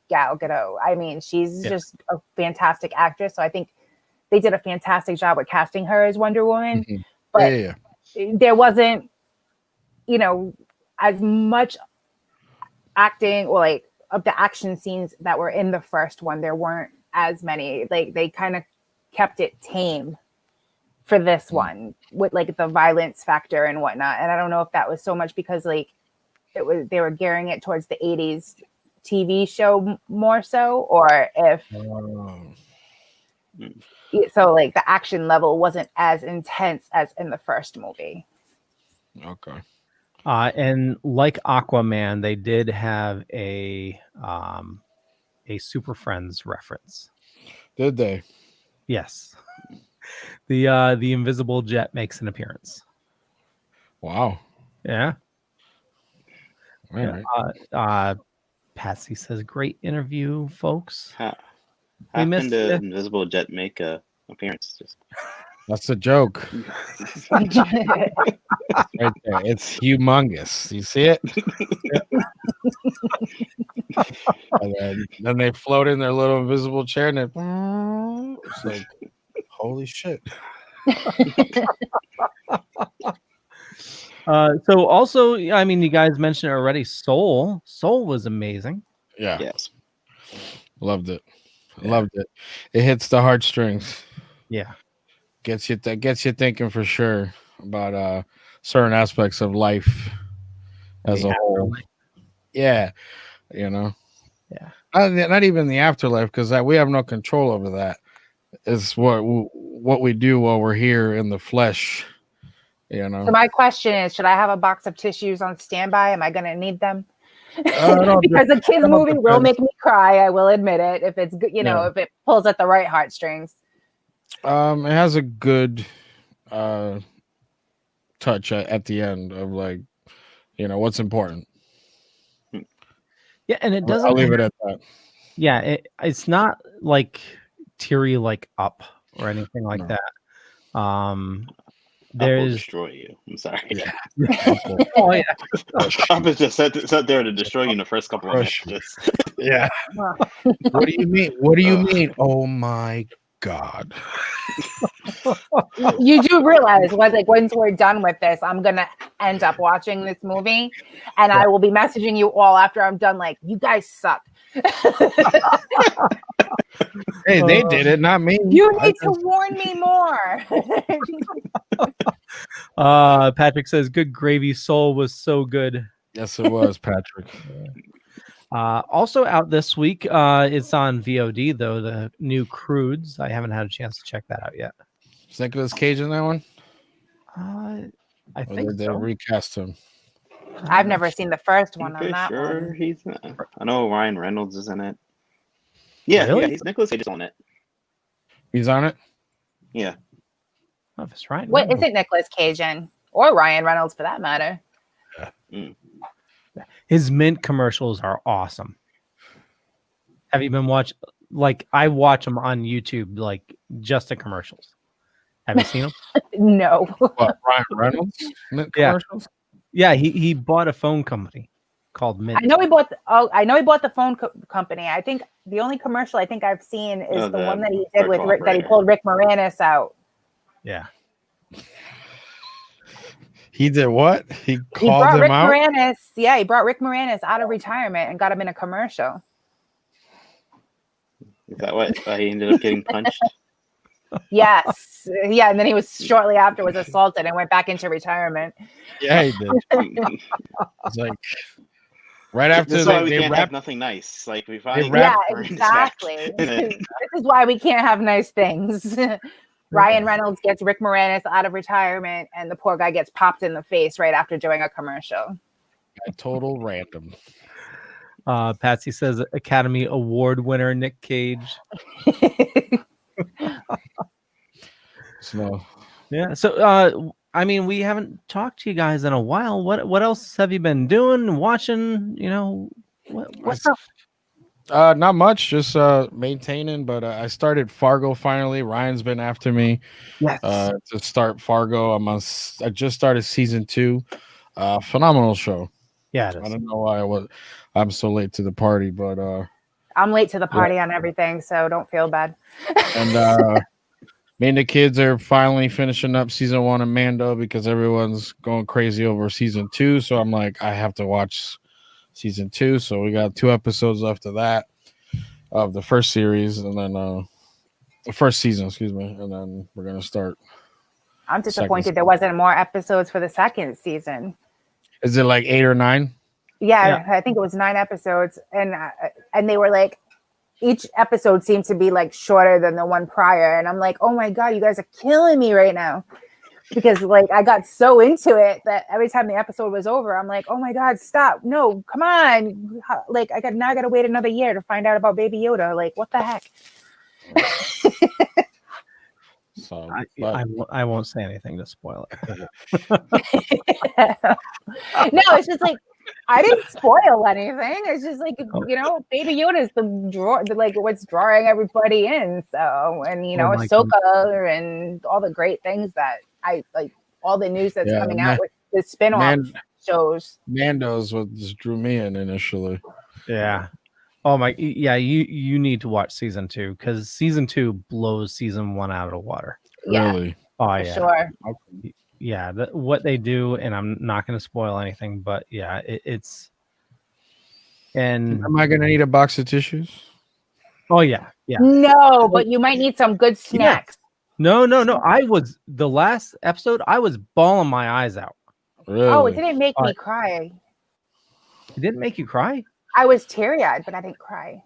Gal Gadot. I mean, she's just a fantastic actress. So I think they did a fantastic job with casting her as Wonder Woman. Mm-hmm. But there wasn't, as much acting or of the action scenes that were in the first one. There weren't as many. They kind of kept it tame for this one with the violence factor and whatnot. And I don't know if that was so much because they were gearing it towards the 80s TV show more so, or if so the action level wasn't as intense as in the first movie. Okay. And like Aquaman, they did have a Super Friends reference. Did they? Yes. The invisible jet makes an appearance. Wow. Yeah. All Yeah. right. Patsy says, "Great interview, folks." How We can missed the you. invisible jet make a appearance? Just That's a joke. Right there. It's humongous. You see it? And then they float in their little invisible chair, and it's like, holy shit. So also, I mean, you guys mentioned it already. Soul was amazing. Yeah. Yes. Loved it. Loved it. It hits the heartstrings. Yeah. Gets you thinking for sure about certain aspects of life as a whole. Yeah. You know. Yeah. Not even the afterlife, because we have no control over that. It's what we do while we're here in the flesh. You know. So my question is, should I have a box of tissues on standby? Am I going to need them? Because a kids movie will make me cry. I will admit it. If it's good, if it pulls at the right heartstrings. It has a good touch at the end of like, what's important. Yeah, and it doesn't. I'll leave it at that. Yeah, it's not like teary like Up or anything like that. There's will destroy you. I'm sorry. Yeah. Oh yeah. Up is just set there to destroy you in the first couple of minutes. Yeah. What do you mean? What do you mean? Oh my God. You do realize once we're done with this, I'm gonna end up watching this movie, and I will be messaging you all after I'm done. Like, you guys suck. Hey, they did it, not me. You need to warn me more. Patrick says, "Good gravy, Soul was so good." Yes, it was, Patrick. Also out this week, it's on VOD though. The new Crudes. I haven't had a chance to check that out yet. Is Nicolas Cage in that one? I think they so. recast him. I've never seen the first one on that sure one. He's not. I know Ryan Reynolds is in it. Yeah, Really? yeah, he's Nicolas Cage is on it. He's on it? Yeah. Oh, that's right. What isn't Nicolas Cage in? Or Ryan Reynolds for that matter. His mint commercials are awesome. Have you been watching? Like, I watch them on YouTube, like just the commercials. Have you seen them? No. What, Ryan Reynolds? Mint commercials? Yeah, he bought a phone company called Mint. I know he bought the phone company. I think the only commercial I think I've seen is the one that he did with Rick, that he pulled Rick Moranis out. Yeah. He did what? He brought him Rick out? Moranis. Yeah, he brought Rick Moranis out of retirement and got him in a commercial. Is that why he ended up getting punched? Yes. Yeah, and then he was shortly after was assaulted and went back into retirement. Yeah, he did. It's like right after This is why we they can't wrapped have nothing nice. Like we finally Yeah, got exactly. This is why we can't have nice things. Ryan Reynolds gets Rick Moranis out of retirement, and the poor guy gets popped in the face right after doing a commercial. a total random. Patsy says Academy Award winner Nick Cage. So Yeah. So I mean, we haven't talked to you guys in a while. What else have you been doing? Watching? What's up? Not much, just maintaining. But I started Fargo finally. Ryan's been after me to start Fargo. I just started season 2. Phenomenal show. Yeah, it is. I don't know why I'm so late to the party, but I'm late to the party on everything, so don't feel bad. and me and the kids are finally finishing up season 1 of Mando because everyone's going crazy over season 2. So I'm like, I have to watch season 2. So we got 2 episodes left of that, of the first series, and then the first season, excuse me, and then we're gonna start. I'm disappointed there wasn't more episodes for the second season. Is it like 8 or 9? Yeah, I think it was 9 episodes, and they were like, each episode seemed to be like shorter than the one prior, and I'm like, oh my god, you guys are killing me right now, because like I got so into it that every time the episode was over, I'm like, oh my god, stop, no, come on, like I gotta wait another year to find out about Baby Yoda, like what the heck. So I won't say anything to spoil it. No, it's just like I didn't spoil anything. It's just like Baby Yoda is like what's drawing everybody in. So and Ahsoka and all the great things that I like, all the news that's coming out with the spin-off shows. Mando's what just drew me in initially. Yeah. Oh my, yeah. You need to watch season 2 because season 2 blows season 1 out of the water. Yeah. Really? Oh yeah. Sure. Yeah, what they do, and I'm not going to spoil anything, but yeah, it's. And am I going to need a box of tissues? Oh yeah, yeah. No, but you might need some good snacks. No. I was the last episode. I was bawling my eyes out. Really? Oh, it didn't make me cry. It didn't make you cry? I was teary-eyed, but I didn't cry.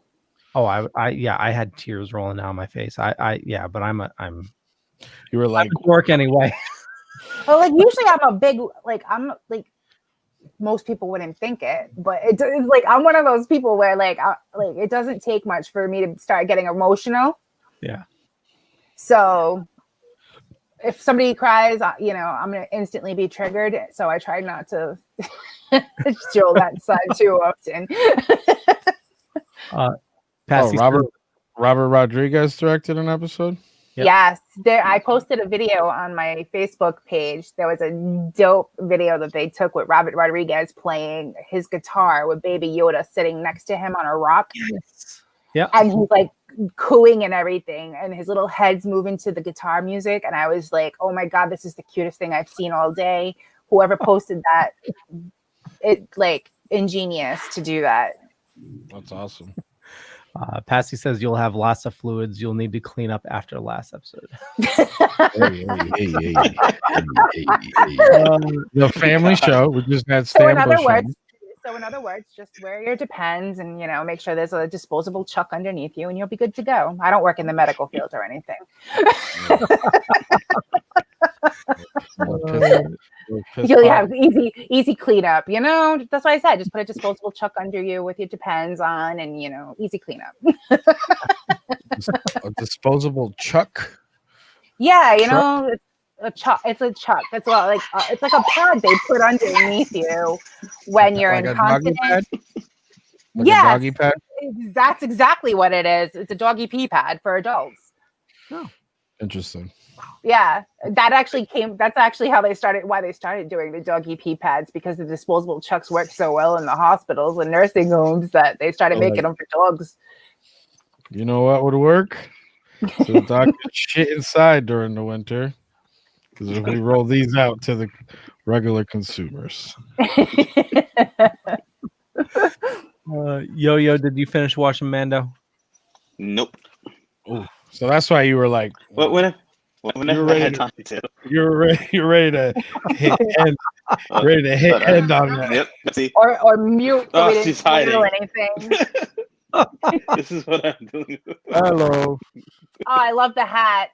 Oh, I had tears rolling down my face. But I'm. You were like work anyway. Well, like usually I'm like most people wouldn't think it, but it's like I'm one of those people where like it doesn't take much for me to start getting emotional. Yeah. So if somebody cries, I'm gonna instantly be triggered. So I try not to show that side too often. Patsy, Robert Rodriguez directed an episode. Yep. Yes, I posted a video on my Facebook page. There was a dope video that they took with Robert Rodriguez playing his guitar with Baby Yoda sitting next to him on a rock. Yes. Yeah. And he's like cooing and everything, and his little head's moving to the guitar music. And I was like, oh my God, this is the cutest thing I've seen all day. Whoever posted that, it like ingenious to do that. That's awesome. Patsy says you'll have lots of fluids you'll need to clean up after last episode. The family show. We just had So in other Stambush. words, just wear your Depends and make sure there's a disposable chuck underneath you, and you'll be good to go. I don't work in the medical field or anything. You'll have easy cleanup. That's why I said just put a disposable chuck under you with your Depends on, and easy cleanup. A disposable chuck. Yeah, it's a chuck. It's a chuck. That's what it's like a pad they put underneath you when you're Like a doggy incontinent. pad? Like Yes, a doggy pad? that's exactly what it is. It's a doggy pee pad for adults. Oh, interesting. Yeah, that's actually how why they started doing the doggy pee pads, because the disposable chucks worked so well in the hospitals and nursing homes that they started making them for dogs. You know what would work? So the dog could shit inside during the winter. Because if we roll these out to the regular consumers. Yo, did you finish watching Mando? Nope. Oh, so that's why you were like, whenever I had time to. You're ready to hit end. Ready to hit end on that. Yep. See? Or mute. So we she's didn't feel hiding. anything. This is what I'm doing. Hello. Oh, I love the hat.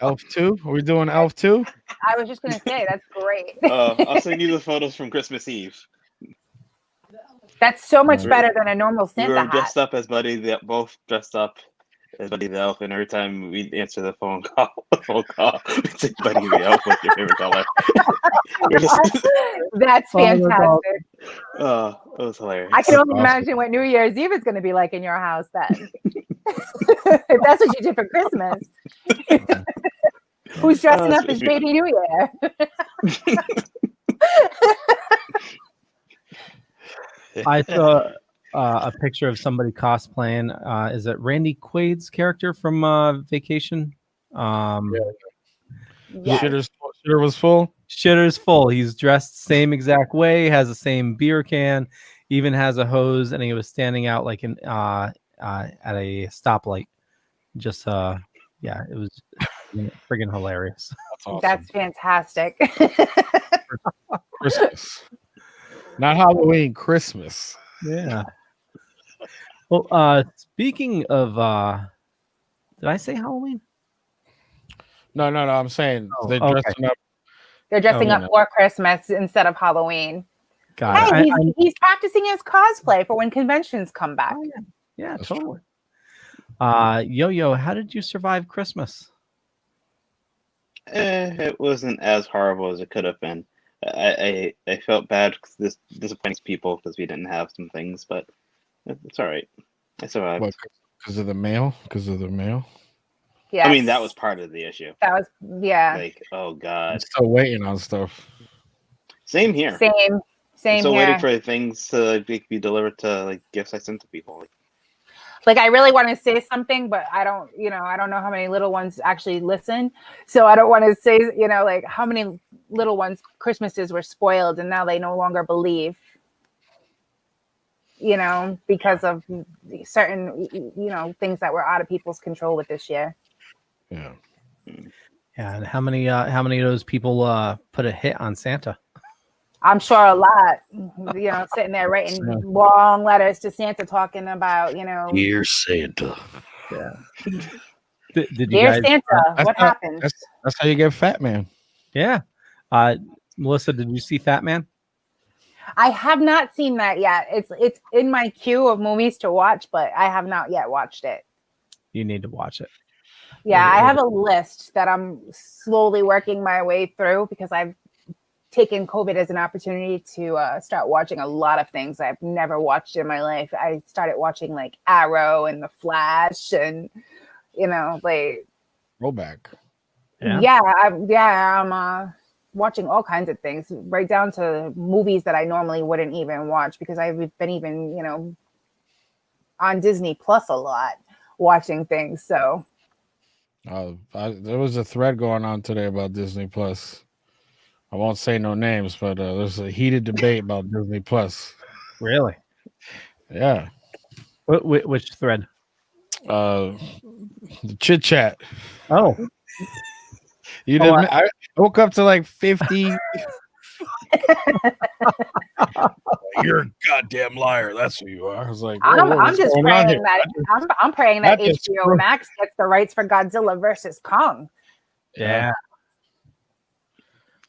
Elf 2? Are we doing Elf 2? I was just gonna say that's great. I'll send you the photos from Christmas Eve. That's so much better than a normal We Santa were hat. dressed up as Buddy, both dressed up as Buddy the Elf, and every time we answer the phone call, we'd say Buddy the Elf, what's your favorite color? That's fantastic. It was hilarious. I can only imagine what New Year's Eve is going to be like in your house then. If that's what you did for Christmas. Who's dressing up as Baby New Year? I saw a picture of somebody cosplaying. Is it Randy Quaid's character from Vacation? Yes. Shitter was full. Shitter's full. He's dressed same exact way. Has the same beer can. Even has a hose, and he was standing out like at a stoplight. Just yeah, it was friggin' hilarious. That's awesome. That's fantastic. Christmas. Not Halloween, Christmas. Yeah. Well, speaking of, did I say Halloween? No. I'm saying they're dressing up. They're dressing up for Christmas instead of Halloween. Got Hey, he's practicing his cosplay for when conventions come back. Yeah, totally. Yo-Yo, how did you survive Christmas? It wasn't as horrible as it could have been. I felt bad disappointing people because we didn't have some things, but it's all right. I survived. What, because of the mail? Because of the mail? Yes. I mean, that was part of the issue. That was, yeah. Like, oh God. I'm still waiting on stuff. Same here. Same I'm still here. waiting for things to be delivered to like gifts I sent to people. Like, I really want to say something, but I don't know how many little ones actually listen. So I don't want to say, like how many little ones Christmases were spoiled and now they no longer believe, because of certain, things that were out of people's control with this year. Yeah. Yeah, and how many of those people put a hit on Santa? I'm sure a lot, sitting there writing long letters to Santa talking about, Dear Santa. Yeah. Did you Dear guys, Santa, what happened? That's how you get Fat Man. Yeah. Melissa, did you see Fat Man? I have not seen that yet. It's in my queue of movies to watch, but I have not yet watched it. You need to watch it. Yeah, I have a list that I'm slowly working my way through because I've taken COVID as an opportunity to start watching a lot of things I've never watched in my life. I started watching like Arrow and The Flash and, like Throwback. I'm watching all kinds of things, right down to movies that I normally wouldn't even watch because I've been even, on Disney Plus a lot watching things. So there was a thread going on today about Disney Plus. I won't say no names, but there's a heated debate about Disney Plus. Really? Yeah. Which thread? The chit chat. Oh. You didn't. I woke up to like 50. You're a goddamn liar. That's who you are. I was like, I'm just praying that I'm praying that That just HBO Max gets the rights for Godzilla versus Kong. Yeah.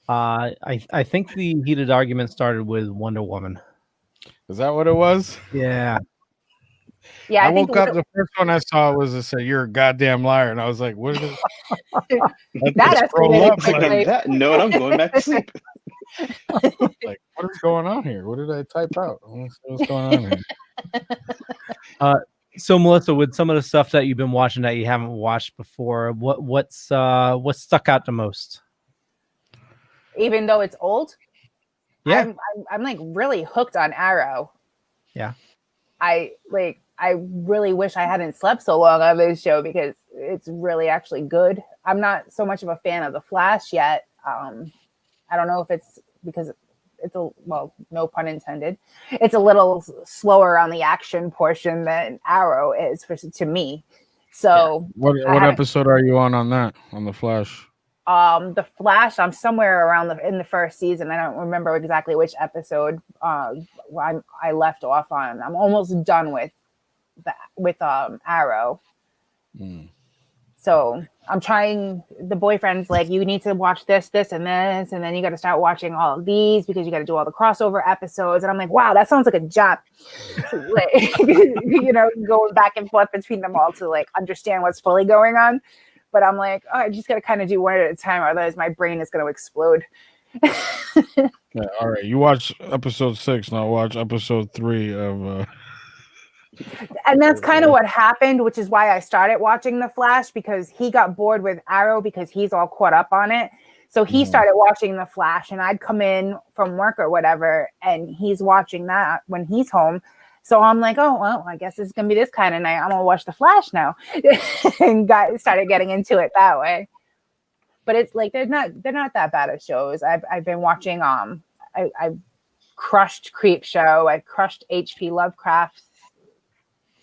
I think the heated argument started with Wonder Woman. Is that what it was? Yeah. Yeah, I woke up. The first one I saw was it said, "You're a goddamn liar," and I was like, "What is it?" That escalated quickly. No, and I'm going back to sleep. Like, what is going on here? What did I type out? What's going on here? So Melissa, with some of the stuff that you've been watching that you haven't watched before, what's stuck out the most? Even though it's old, Yeah. I'm like really hooked on Arrow. Yeah. I really wish I hadn't slept so long on this show because it's really actually good. I'm not so much of a fan of The Flash yet. I don't know if it's because it's no pun intended. It's a little slower on the action portion than Arrow is to me. So What episode are you on that, on The Flash? The Flash, I'm somewhere around in the first season. I don't remember exactly which episode I left off on. I'm almost done with Arrow. So I'm trying. The boyfriend's like, you need to watch this, and this, and then you got to start watching all of these because you got to do all the crossover episodes. And I'm like, wow, that sounds like a job. Like, going back and forth between them all to like understand what's fully going on. But I'm like, oh, I just got to kind of do one at a time, otherwise my brain is going to explode. Yeah, all right. You watch episode 6, now watch episode 3 of. And that's kind of what happened, which is why I started watching The Flash, because he got bored with Arrow because he's all caught up on it. So he started watching The Flash, and I'd come in from work or whatever, and he's watching that when he's home. So I'm like, oh, well, I guess it's going to be this kind of night. I'm going to watch The Flash now. And started getting into it that way. But it's like, they're not that bad of shows. I've been watching, I crushed Creep Show. I crushed H.P. Lovecraft's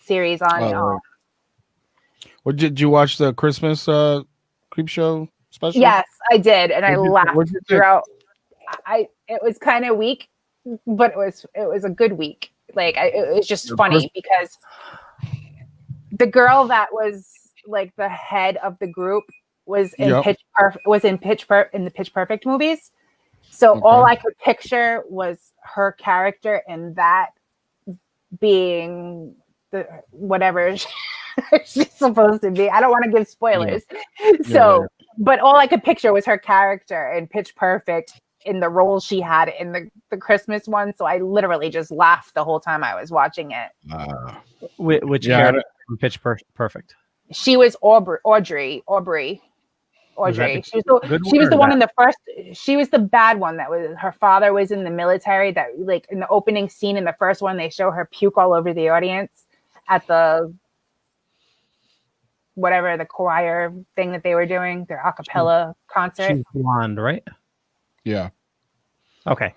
series on. What did you watch the Christmas Creep Show special? Yes, I did. And I laughed throughout. It was kind of weak, but it was a good week. Like it was just funny because the girl that was like the head of the group was in the Pitch Perfect movies. So all I could picture was her character and that being the whatever she's supposed to be. I don't want to give spoilers. So, but all I could picture was her character in Pitch Perfect in the role she had in the Christmas one. So I literally just laughed the whole time I was watching it. Which character from Pitch Perfect? She was Audrey. She was the one in the first. She was the bad one that was. Her father was in the military. That like in the opening scene in the first one, they show her puke all over the audience at the whatever the choir thing that they were doing, their a cappella concert. She's blonde, right? Yeah. Okay.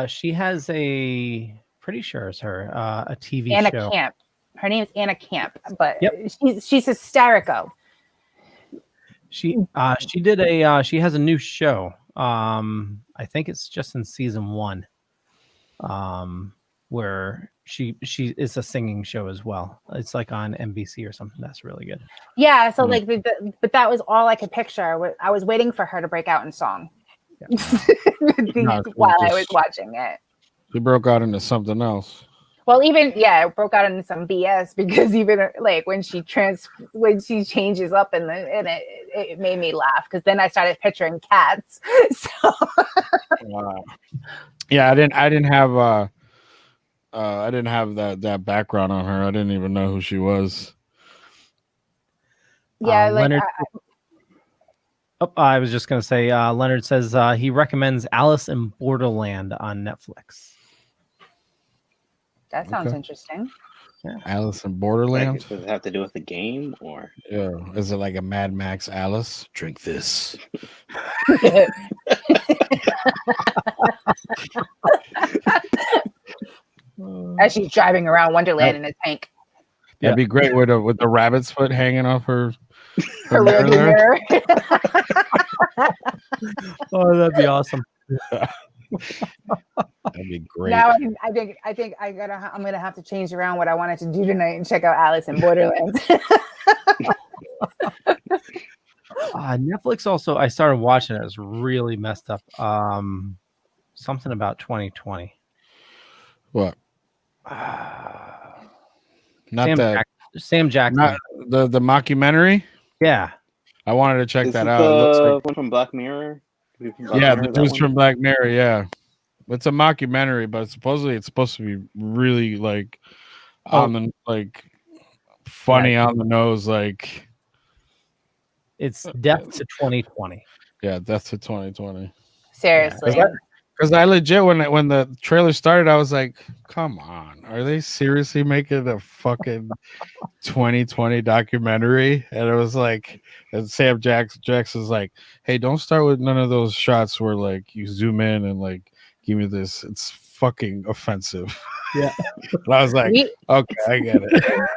She has pretty sure it's her a TV Anna show. Camp. Her name is Anna Camp, but she's hysterical. She she has a new show. I think it's just in season 1. Where she is a singing show as well. It's like on NBC or something. That's really good. Yeah, so like but that was all I could picture. I was waiting for her to break out in song. While I was watching it. She broke out into something else. Well, even it broke out into some BS because even like when she changes up in it made me laugh because then I started picturing cats. So yeah, I didn't have that background on her. I didn't even know who she was. Yeah, Leonard. I was just gonna say, Leonard says he recommends Alice in Borderland on Netflix. That sounds interesting. Yeah. Alice in Borderland. Does it have to do with the game or? Yeah, is it like a Mad Max Alice? Drink this. As she's driving around Wonderland in a tank. That'd be great with the rabbit's foot hanging off her rear mirror. Oh, that'd be awesome. That'd be great. Now I think I'm gonna have to change around what I wanted to do tonight and check out Alice in Borderland. Netflix also. I started watching it. It's really messed up. Something about 2020. What? Sam Jackson. Not the mockumentary. Yeah, I wanted to check Is that it out. It looks the like, one from Black Mirror? the dudes from Black Mirror. Yeah, it's a mockumentary, but supposedly it's supposed to be really like funny on the nose. Like it's Death to 2020. Yeah, Death to 2020. Seriously. Because I legit when the trailer started, I was like, "Come on, are they seriously making a fucking 2020 documentary?" And it was like, and Sam Jackson's like, "Hey, don't start with none of those shots where like you zoom in and like give me this. It's fucking offensive." Yeah, and I was like, "Okay, I get it."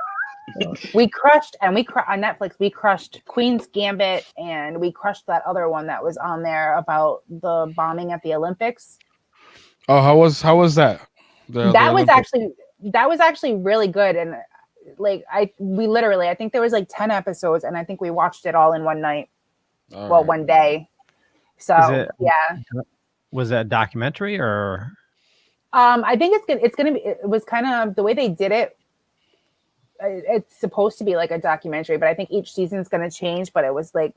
We crushed on Netflix. We crushed Queen's Gambit, and we crushed that other one that was on there about the bombing at the Olympics. Oh, how was that? That was actually really good, and like I think there was like 10 episodes, and I think we watched it all in one night. One day. So Was it a documentary or? I think it's gonna be. It was kind of the way they did it. It's supposed to be like a documentary, but I think each season's going to change. But it was like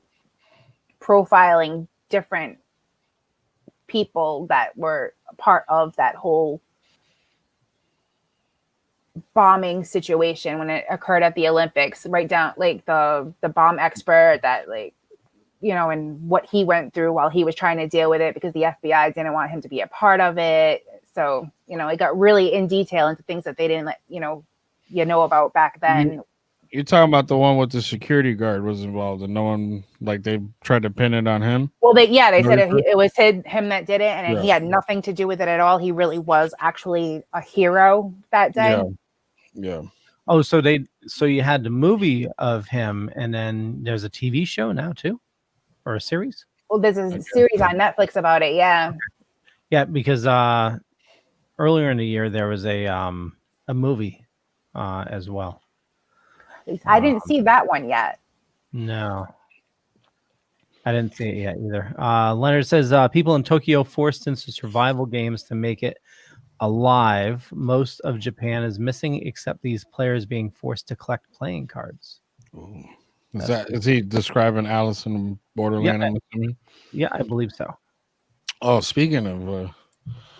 profiling different people that were part of that whole bombing situation when it occurred at the Olympics, right down like the bomb expert that like, you know, and what he went through while he was trying to deal with it because the FBI didn't want him to be a part of it. So, you know, it got really in detail into things that they didn't let, you know about back then. You're talking about the one with the security guard was involved, and no one like they tried to pin it on him. Well, they said it was him that did it, and he had nothing to do with it at all. He really was actually a hero that day. Yeah. Oh, so you had the movie of him, and then there's a TV show now too, or a series. Well, there's a series on Netflix about it. Yeah. Yeah, because earlier in the year there was a movie. As well. I didn't see that one yet. No, I didn't see it yet either. Leonard says people in Tokyo forced into survival games to make it alive. Most of Japan is missing, except these players being forced to collect playing cards. Ooh. Is he describing Alice in Borderland? Yeah, I'm assuming? Yeah, I believe so. Oh, speaking of,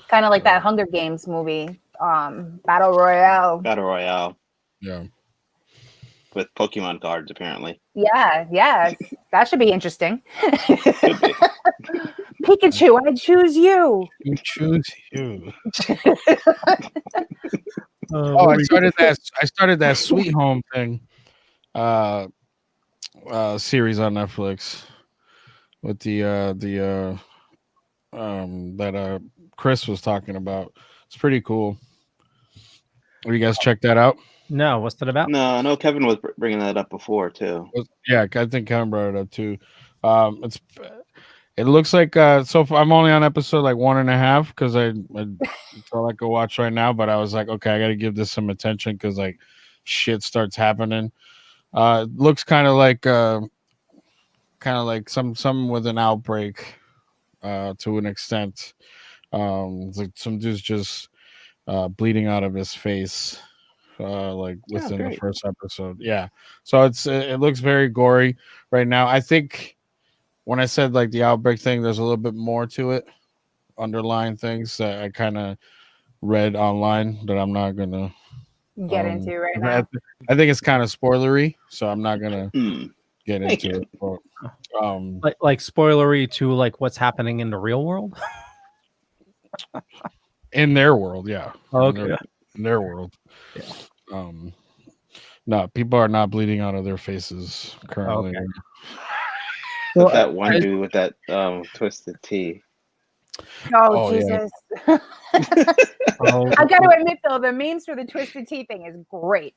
Kind of like that Hunger Games movie, Battle Royale. Battle Royale. Yeah. With Pokemon cards, apparently. Yeah, that should be interesting. Pikachu, I choose you. You choose you. I started that Sweet Home thing, series on Netflix with that Chris was talking about. It's pretty cool. Have you guys checked that out? No, what's that about? No, I know Kevin was bringing that up before too. Yeah, I think Kevin brought it up too. It looks like so far I'm only on episode like 1.5 because I that's all I could watch right now. But I was like, okay, I got to give this some attention because like shit starts happening. It looks kind of like some with an outbreak to an extent. It's like some dude's just bleeding out of his face. Like within the first episode. Yeah. So it looks very gory right now. I think when I said like the outbreak thing, there's a little bit more to it, underlying things that I kind of read online that I'm not gonna get into right now. I think it's kind of spoilery, so I'm not gonna get into it. But, like spoilery to like what's happening in the real world. In their world, yeah. Oh, okay. In their world. Yeah. No, people are not bleeding out of their faces currently. Okay. Well, that one dude with that twisted T. Oh, Jesus. Yeah. I got to admit, though, the memes for the twisted T thing is great.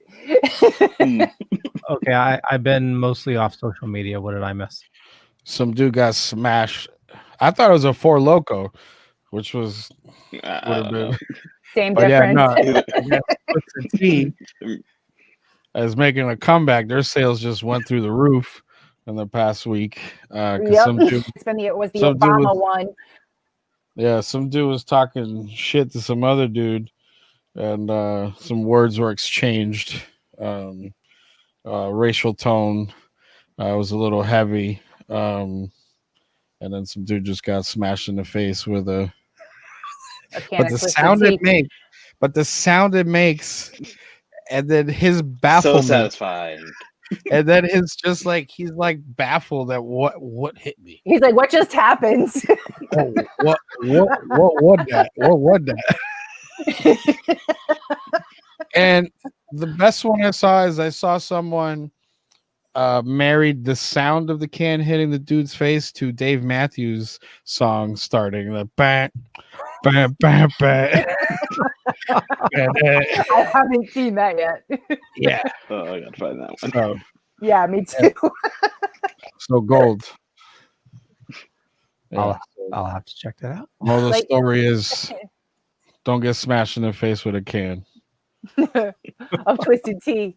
Okay, I've been mostly off social media. What did I miss? Some dude got smashed. I thought it was a Four Loko, which was same difference. Twisted T is making a comeback. Their sales just went through the roof in the past week. It was the Obama one. Yeah, some dude was talking shit to some other dude, and some words were exchanged. Racial tone was a little heavy, and then some dude just got smashed in the face with a. But the sound it makes, and then his bafflement. So satisfying. And then it's just like he's like baffled at what hit me. He's like, what just happened? What that? What was that? And the best one I saw someone married the sound of the can hitting the dude's face to Dave Matthews' song starting the bang, bang, bang, bang. I haven't seen that yet. Yeah. Oh, I gotta find that one. So, yeah, me too. So gold. Yeah. I'll have to check that out. Well, the story is don't get smashed in the face with a can of twisted tea.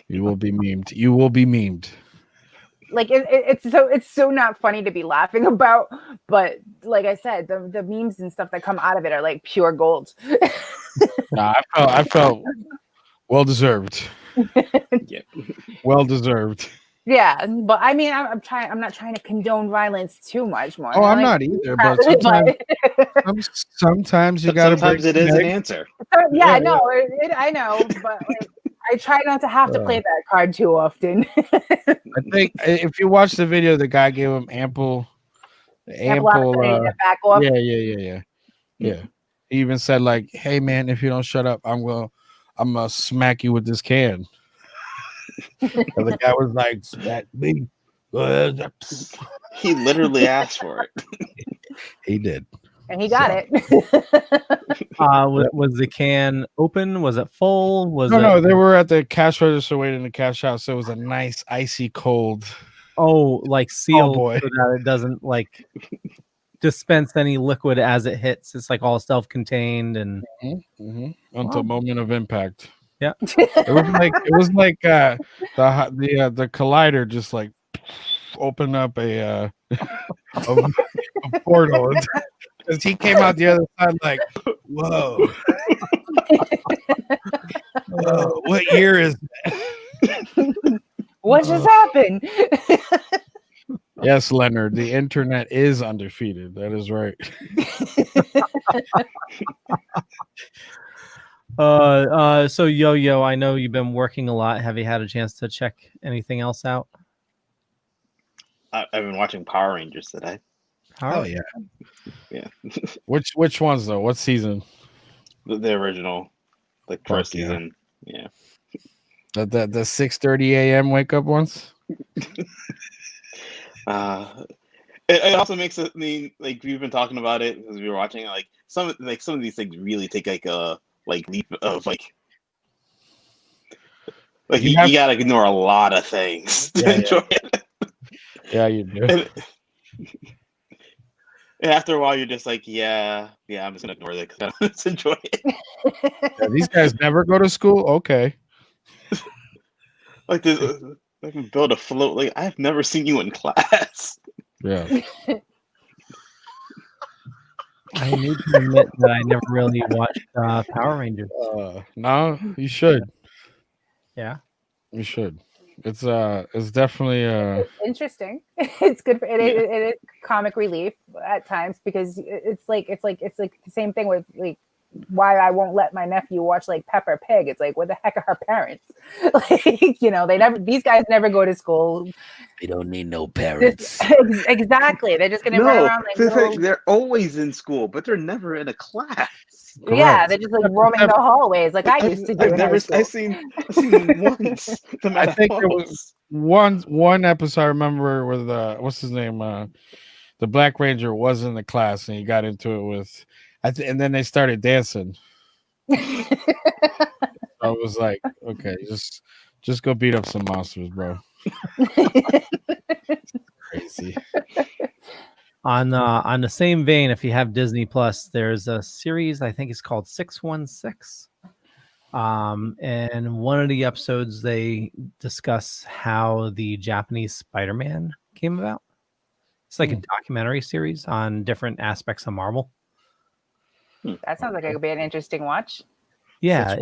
You will be memed. You will be memed. Like it's so not funny to be laughing about, but like I said, the memes and stuff that come out of it are like pure gold. Nah, I felt well deserved. Yeah. Well deserved. Yeah, but I mean, I'm not trying to condone violence too much more. Oh, I'm not either. But sometimes you got to. Sometimes it is an answer. Yeah, no, I know, but like, I try not to have to play that card too often. I think if you watch the video, the guy gave him ample. To back off. Yeah. He even said like, "Hey man, if you don't shut up, I'm gonna smack you with this can." And the guy was like, "Smack me." He literally asked for it. He did. And he got it. Was the can open? Was it full? No, they were at the cash register waiting to cash out. So it was a nice icy cold. Oh, like sealed boy. so that it doesn't like dispense any liquid as it hits. It's like all self-contained and Until moment of impact. Yeah. It was like the collider just like opened up a portal Because he came out the other side like, whoa. Whoa, what year is that? What just happened? Yes, Leonard, the internet is undefeated. That is right. So Yo-Yo, I know you've been working a lot. Have you had a chance to check anything else out? I've been watching Power Rangers today. Oh yeah. Yeah. Which ones though? What season? The original, like first season. Yeah. The 6:30 a.m. wake up ones? It also makes it mean like we've been talking about it because we were watching it. Like some of these things really take like a leap of like you gotta ignore a lot of things to enjoy it. Yeah, you do. And after a while, you're just like, yeah, I'm just gonna ignore it because I don't just enjoy it. Yeah, these guys never go to school. Okay. Like this, I can build a float. Like I've never seen you in class. Yeah. I need to admit that I never really watched Power Rangers. No, you should. Yeah, you should. It's definitely It's interesting. It's good for it. It is comic relief at times because it's like the same thing with like why I won't let my nephew watch like Peppa Pig. It's like, what the heck are her parents? Like, these guys never go to school. They don't need no parents. Exactly. They're just gonna run around like they're always in school, but they're never in a class. Yeah, they're just like roaming the hallways like I used to do. I've seen once. I think there was one episode I remember with what's his name? The Black Ranger was in the class and he got into it with and then they started dancing. I was like, okay, just go beat up some monsters, bro. Crazy. On the same vein, if you have Disney Plus, there's a series I think it's called 616. And one of the episodes they discuss how the Japanese Spider-Man came about. It's like a documentary series on different aspects of Marvel. That sounds like it could be an interesting watch. Yeah,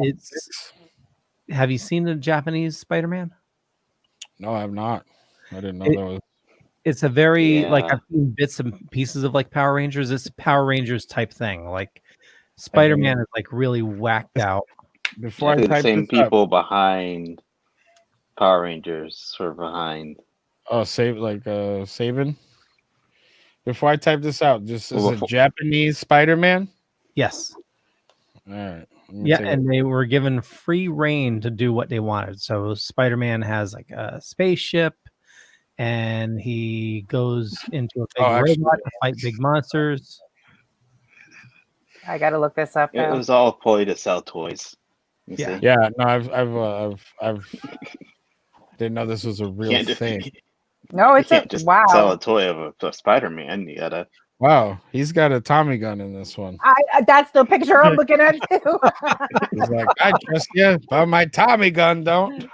have you seen the Japanese Spider-Man? No, I have not. I didn't know that was. It's a very like I've seen bits and pieces of like Power Rangers. It's a Power Rangers type thing. Like Spider-Man is like really whacked out. Before the same people behind Power Rangers or behind. Oh, Savin. Before I type this out, is it Japanese Spider-Man? Yes. All right. Yeah, and they were given free reign to do what they wanted. So Spider-Man has like a spaceship, and he goes into a big robot to fight big monsters. I gotta look this up now. It was all a ploy to sell toys. Yeah. No, I've didn't know this was a real thing. No, it's just sell a toy of a Spider-Man. You gotta. Wow, he's got a Tommy gun in this one. That's the picture I'm looking at too. He's like, I trust you, but my Tommy gun don't.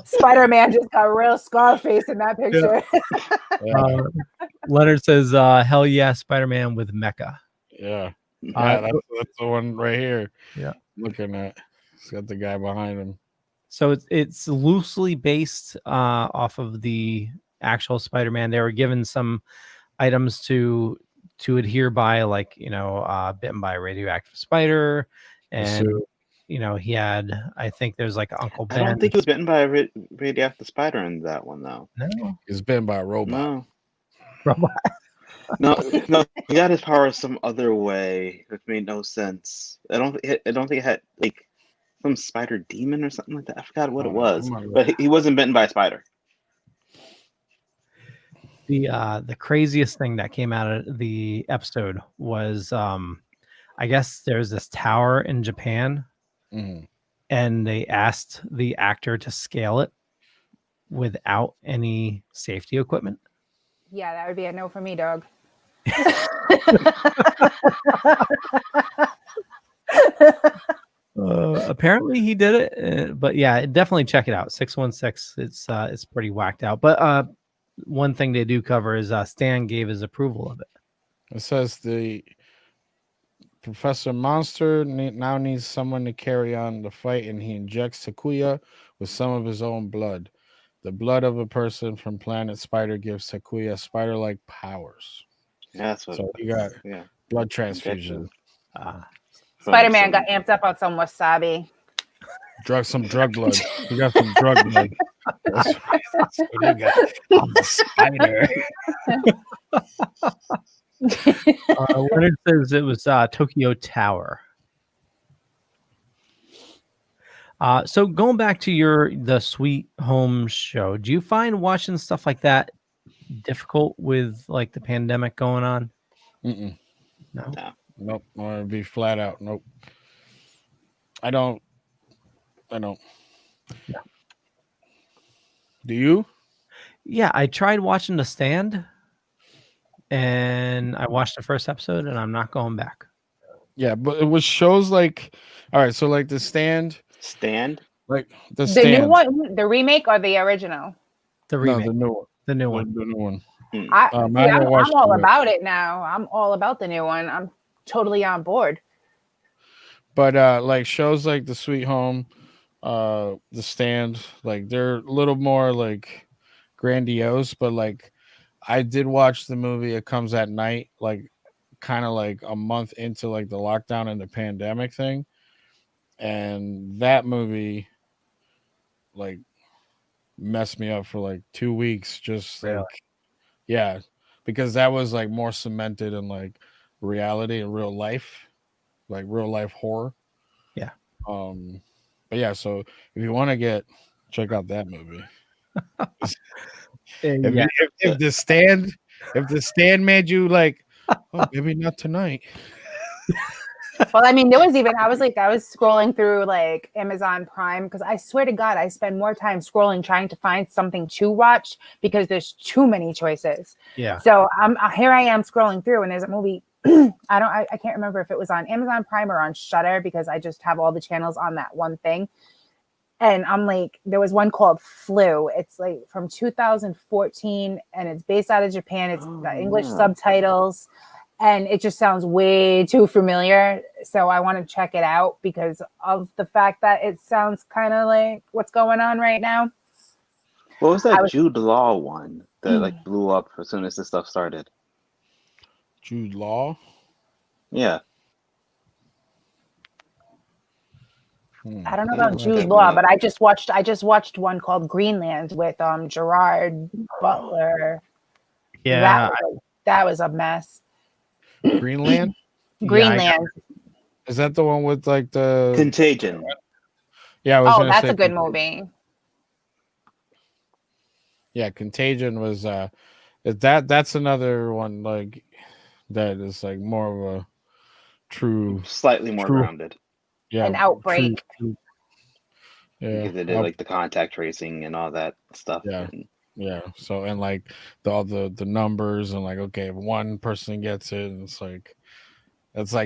Spider-Man just got real Scarface in that picture. Leonard says, hell yeah, Spider-Man with Mecha. Yeah. That's the one right here. Yeah. Looking at. It's got the guy behind him. So it's loosely based off of the actual Spider-Man. They were given some items to adhere by, like, bitten by a radioactive spider. And, he had, I think there's like Uncle Ben. I don't think he was bitten by a radioactive spider in that one, though. No. He was bitten by a robot. No. Robot? No, he got his power some other way, which made no sense. I don't think it had like some spider demon or something like that. I forgot what it was, but he wasn't bitten by a spider. The craziest thing that came out of the episode was, I guess there's this tower in Japan, and they asked the actor to scale it without any safety equipment. Yeah, that would be a no for me, dog. Apparently he did it, but yeah, definitely check it out. 616. It's pretty whacked out. But one thing they do cover is Stan gave his approval of it. It says the Professor Monster now needs someone to carry on the fight, and he injects Takuya with some of his own blood. The blood of a person from Planet Spider gives Takuya spider-like powers. Yeah, that's what. So you got blood transfusion. Spider-Man got amped up on some wasabi. Some drug blood. You got some drug blood. That's what you got. I'm the spider. Leonard says it was Tokyo Tower. So going back to the Sweet Home show, do you find watching stuff like that difficult with like the pandemic going on? Mm-mm. No. Nope. I want to be flat out. Nope. I don't. No. Do you? Yeah, I tried watching The Stand, and I watched the first episode, and I'm not going back. Yeah, but it was shows like, all right, so like The Stand. Like the new one, the remake or the original? The remake. No, the new one. The new one. The new one. I'm all about it now. I'm all about the new one. I'm totally on board. But like shows like The Sweet Home, The Stand, like they're a little more like grandiose. But like I did watch the movie It Comes at Night, like kind of like a month into like the lockdown and the pandemic thing. And that movie like messed me up for like 2 weeks. Just like, yeah, because that was like more cemented in like reality and real life, like real life horror. Yeah. But yeah, so if you want to check out that movie. If the stand made you like, oh, maybe not tonight. Well, I mean, there was even I was scrolling through like Amazon Prime because I swear to God, I spend more time scrolling trying to find something to watch because there's too many choices. Yeah. So here I am scrolling through, and there's a movie. I can't remember if it was on Amazon Prime or on Shudder because I just have all the channels on that one thing. And I'm like, there was one called Flu. It's like from 2014, and it's based out of Japan. It's got English subtitles. And it just sounds way too familiar. So I want to check it out because of the fact that it sounds kind of like what's going on right now. What was that Jude Law one that like blew up as soon as this stuff started? Jude Law? Yeah. I don't know about Jude Law, but I just watched one called Greenland with Gerard Butler. Yeah. That was a mess. Greenland? Greenland. Is that the one with like the Contagion? Yeah. That's a good movie. Yeah, Contagion was that's another one like that is like more of a slightly more grounded. Yeah. An outbreak. Yeah. Because they did like the contact tracing and all that stuff. Yeah. Yeah. So and like all the numbers and like okay, if one person gets it, and it's like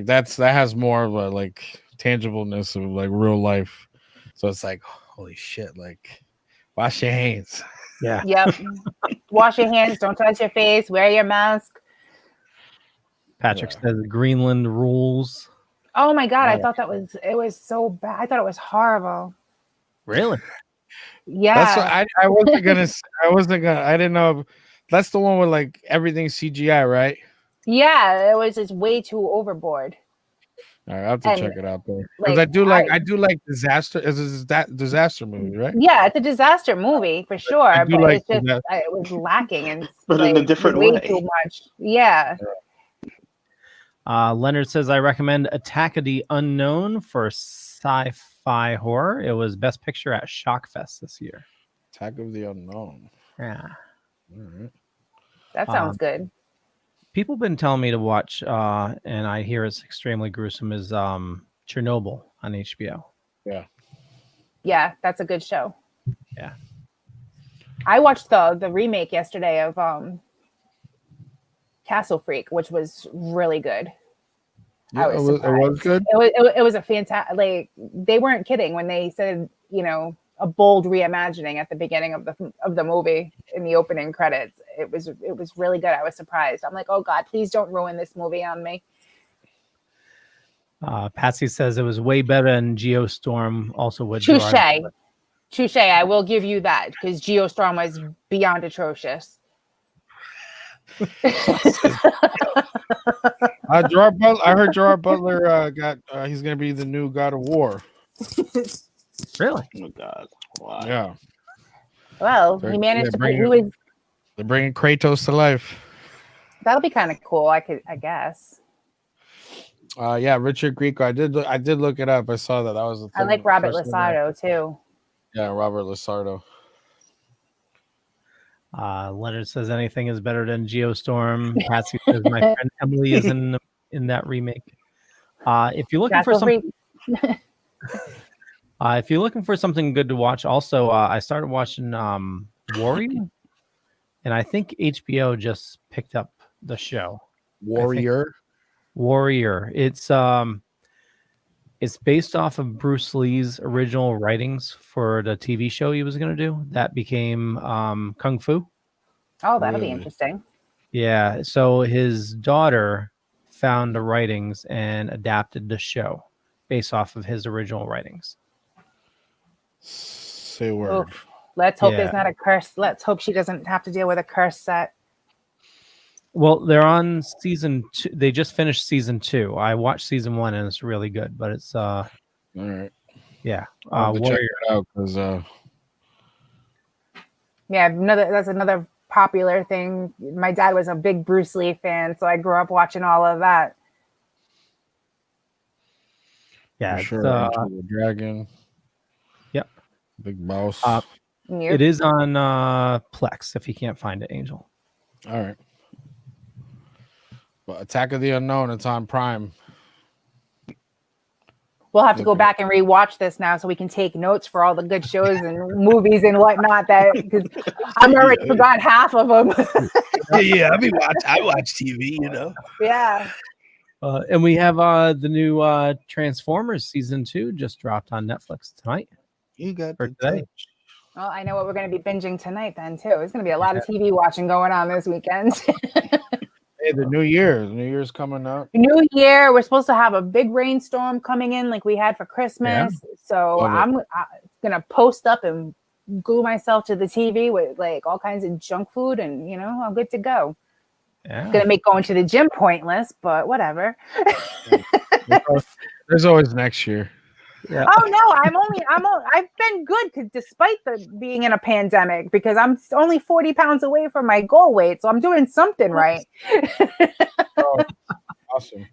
that has more of a like tangibleness of like real life. So it's like holy shit, like wash your hands. Yeah. Yep. Wash your hands, don't touch your face, wear your mask. Patrick says Greenland rules. Oh my God, I thought it was so bad. I thought it was horrible. Really? Yeah. That's what I wasn't gonna I didn't know if, that's the one with like everything CGI, right? Yeah, it was just way too overboard. All right, I have to check it out though. Because I do like disaster. Is that disaster movie, right? Yeah, it's a disaster movie for sure, but like it's just it was lacking and but in a different way. Too much. Yeah. Leonard says I recommend Attack of the Unknown for sci-fi horror. It was Best Picture at Shockfest this year. Attack of the Unknown. Yeah. All right. That sounds good. People been telling me to watch, and I hear it's extremely gruesome, is Chernobyl on HBO. Yeah. Yeah, that's a good show. Yeah. I watched the remake yesterday of Castle Freak, which was really good. Yeah, it was good. It was a fantastic. Like they weren't kidding when they said, a bold reimagining at the beginning of the movie in the opening credits. It was really good. I was surprised. I'm like, oh God, please don't ruin this movie on me. Patsy says it was way better than Geostorm. Also with Touche. Gerard. Touche. I will give you that because Geostorm was beyond atrocious. Gerard Butler. I heard Gerard Butler he's gonna be the new God of War. Really? Oh God! Wow. Yeah. Well, he managed to. They're bringing Kratos to life. That'll be kind of cool. I guess. Yeah, Richard Grieco. I did look it up. I saw that was the thing. I like Robert Losardo too. Yeah, Robert Losardo. Leonard says anything is better than Geostorm. Patsy says my friend Emily is in that remake. If you're looking for something, if you're looking for something good to watch, also I started watching Warrior, and I think HBO just picked up the show. Warrior. It's based off of Bruce Lee's original writings for the TV show he was going to do. That became Kung Fu. Oh, that'll be interesting. Yeah. So his daughter found the writings and adapted the show based off of his original writings. Say word. Oof. Let's hope there's not a curse. Let's hope she doesn't have to deal with a curse set. Well, they're on season 2. They just finished season 2. I watched season 1 and it's really good, but it's all right. Yeah. Check it out because yeah, that's another popular thing. My dad was a big Bruce Lee fan, so I grew up watching all of that. Yeah, sure. The Dragon. Yep. Big Boss. It is on Plex if you can't find it, Angel. All right. But Attack of the Unknown, it's on Prime. We'll have to go back and rewatch this now so we can take notes for all the good shows and movies and whatnot. That because I'm already forgot half of them. Yeah, I watch TV, you know. Yeah. And we have the new Transformers season 2 just dropped on Netflix tonight. You got for today. Well, I know what we're going to be binging tonight then too. There's going to be a lot of TV watching going on this weekend. Hey, the New Year's coming up. New Year, we're supposed to have a big rainstorm coming in like we had for Christmas. Yeah. So I'm gonna post up and glue myself to the TV with like all kinds of junk food, and I'm good to go. Yeah. Gonna make going to the gym pointless, but whatever. There's always next year. Yeah. Oh no, I've been good despite being in a pandemic because I'm only 40 pounds away from my goal weight, so I'm doing something right. Oh, awesome.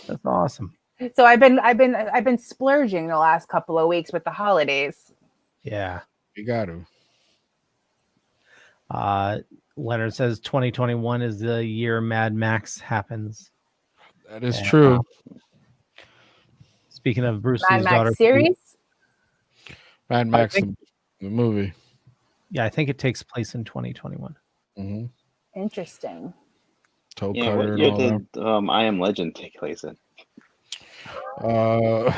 That's awesome. So I've been splurging the last couple of weeks with the holidays. Yeah. You got to. Leonard says 2021 is the year Mad Max happens. That is true. Speaking of Bruce Mad Lee's Max daughter, series? Mad Max, the movie. Yeah, I think it takes place in 2021. Mm-hmm. Interesting. Toe Yeah, cutter what and year all did I Am Legend take place in? Well,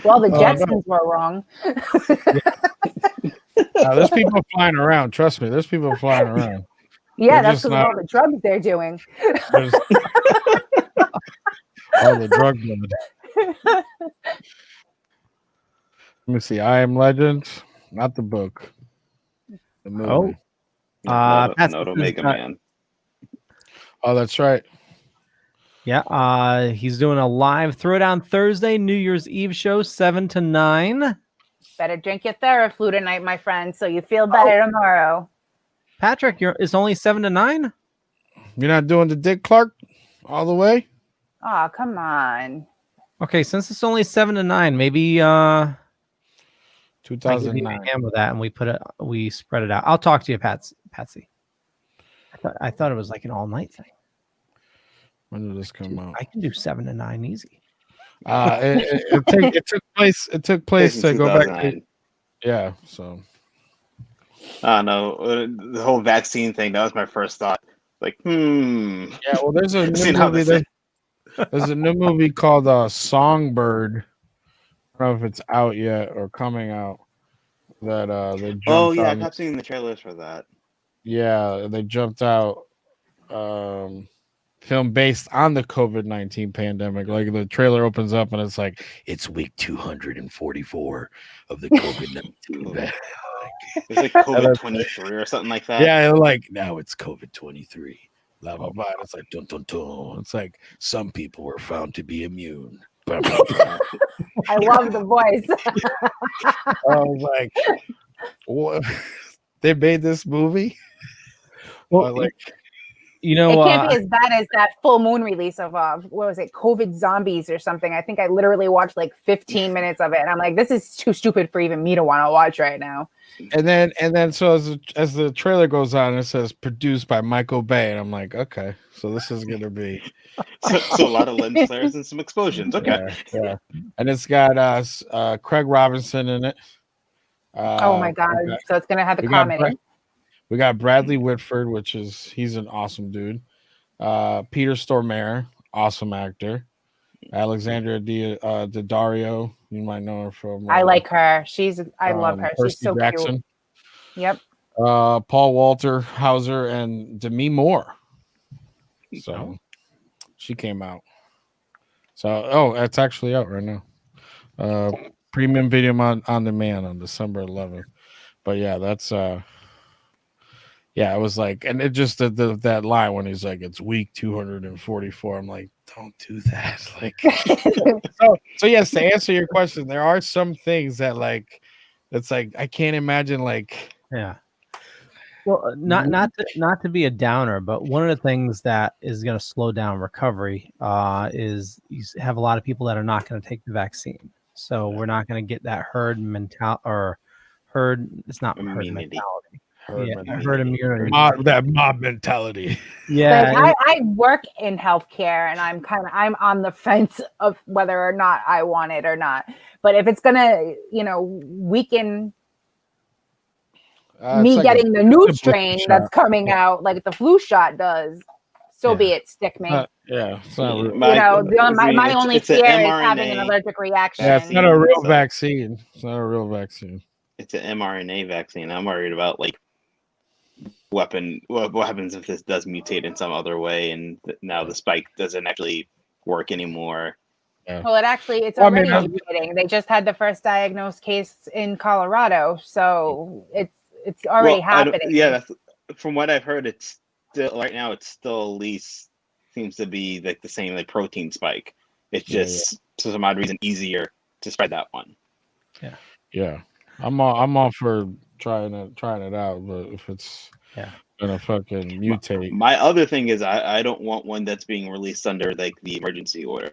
the Jetsons were wrong. There's people flying around. Trust me, there's people flying around. Yeah, that's because of all the drugs they're doing. All the drug blood. Let me see. I Am Legend, not the book. The movie. Noto Mega Man. Oh, that's right. Yeah, he's doing a live Throwdown Thursday, New Year's Eve show, 7 to 9. Better drink your Theraflu tonight, my friend, so you feel better tomorrow. Patrick, it's only 7 to 9? You're not doing the Dick Clark all the way? Oh, come on. Okay, since it's only 7 to 9, maybe 2009. With that, and we spread it out. I'll talk to you, Patsy. I thought it was like an all-night thing. When did this come out? I can do 7 to 9 easy. It took place to go back to, yeah, so I know the whole vaccine thing. That was my first thought. Like, yeah. Well, there's a new movie. There's a new movie called Songbird don't know if it's out yet or coming out. That they jumped Oh yeah, I on. kept seeing the trailers for that. Yeah, they jumped out. Film based on the COVID-19 pandemic. Like the trailer opens up and it's like it's week 244 of the COVID-19 pandemic. It's like COVID 23 or something like that. Yeah, like now it's COVID 23. Blah blah blah. It's like dun dun dun. It's like some people were found to be immune. Blah, blah, blah. I love the voice. I was like, what? They made this movie? Well, like, you know, it can't be as bad as that full moon release of what was it, COVID Zombies or something. I think I literally watched like 15 minutes of it, and I'm like, this is too stupid for even me to want to watch right now. And then so as the trailer goes on, it says produced by Michael Bay, and I'm like, okay, so this is gonna be so a lot of lens flares and some explosions. Okay, yeah. And it's got Craig Robinson in it. Oh my god! So it's gonna have the comedy. We got Bradley Whitford, he's an awesome dude. Peter Stormare, awesome actor. Alexandra Daddario, you might know her from. I like her. I love her. She's so Jackson. cute. Yep. Paul Walter Hauser and Demi Moore. So she came out. So it's actually out right now. Premium video on demand on December 11th. But yeah, that's yeah, it was like, and it just that line when he's like, it's week 244. I'm like, don't do that. Like, so yes, to answer your question, there are some things that like, it's like I can't imagine like, yeah. Well, not to be a downer, but one of the things that is going to slow down recovery is you have a lot of people that are not going to take the vaccine. So we're not going to get that herd mentality or herd. It's not herd mentality. Herd immunity. That mob mentality. Yeah. Like, I work in healthcare, and I'm on the fence of whether or not I want it or not. But if it's gonna, weaken me like getting the new strain that's coming out, like the flu shot does, so be it. Stick me. Yeah, it's not real. My only fear is having an allergic reaction. Yeah, it's not a real vaccine. It's not a real vaccine. It's an mRNA vaccine. I'm worried about like what happens if this does mutate in some other way, and now the spike doesn't actually work anymore. Yeah. Well, it's already mutating. They just had the first diagnosed case in Colorado, so it's already happening. Yeah, from what I've heard, it's still right now. It's still at least seems to be like the same like protein spike. It's just for some odd reason easier to spread that one. Yeah. I'm all for trying it out, but if it's gonna fucking mutate. My other thing is I don't want one that's being released under like the emergency order,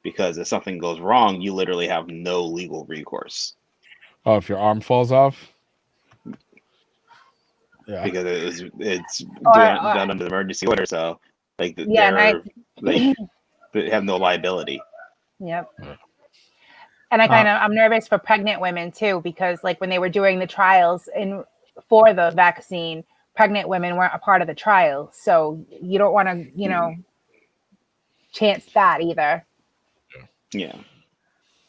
because if something goes wrong, you literally have no legal recourse. Oh, if your arm falls off? Yeah. Because it's done under the emergency order, so like they have no liability. Yep. And I'm nervous for pregnant women too, because like when they were doing the trials for the vaccine, pregnant women weren't a part of the trial. So you don't want to, chance that either. Yeah.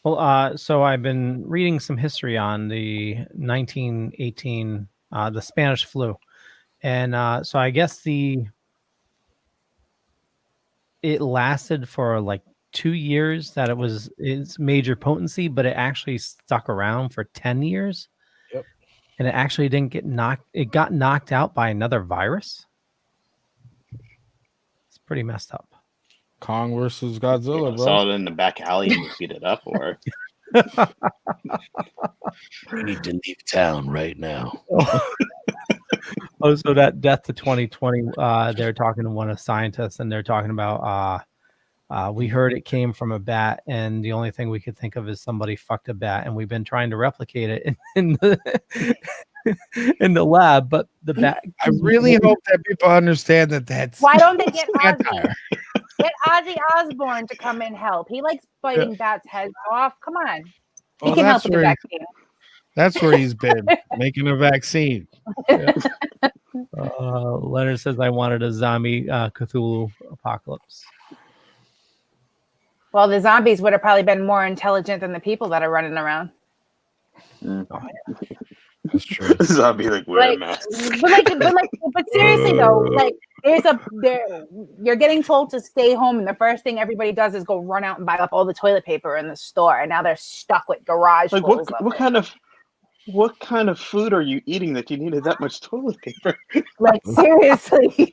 Well, so I've been reading some history on the 1918, the Spanish flu. And so I guess it lasted for like 2 years that it was its major potency, but it actually stuck around for 10 years. Yep. And it actually didn't get it got knocked out by another virus. It's pretty messed up. Kong versus Godzilla, bro. Saw it in the back alley and beat it up, or we need to leave town right now. Oh, so that death to 2020, they're talking to one of the scientists, and they're talking about we heard it came from a bat, and the only thing we could think of is somebody fucked a bat, and we've been trying to replicate it in the lab, but the bat. I really hope that people understand that's. Why don't they get Ozzy? Get Ozzy Osbourne to come and help. He likes biting bats' heads off. Come on, he can help with the vaccine. That's where he's been making a vaccine. Yeah. Leonard says I wanted a zombie Cthulhu apocalypse. Well, the zombies would have probably been more intelligent than the people that are running around. That's true. Zombie like wear a mask. But seriously though, like you're getting told to stay home, and the first thing everybody does is go run out and buy up all the toilet paper in the store, and now they're stuck with garage Like fulls what kind of food are you eating that you needed that much toilet paper? Like seriously, you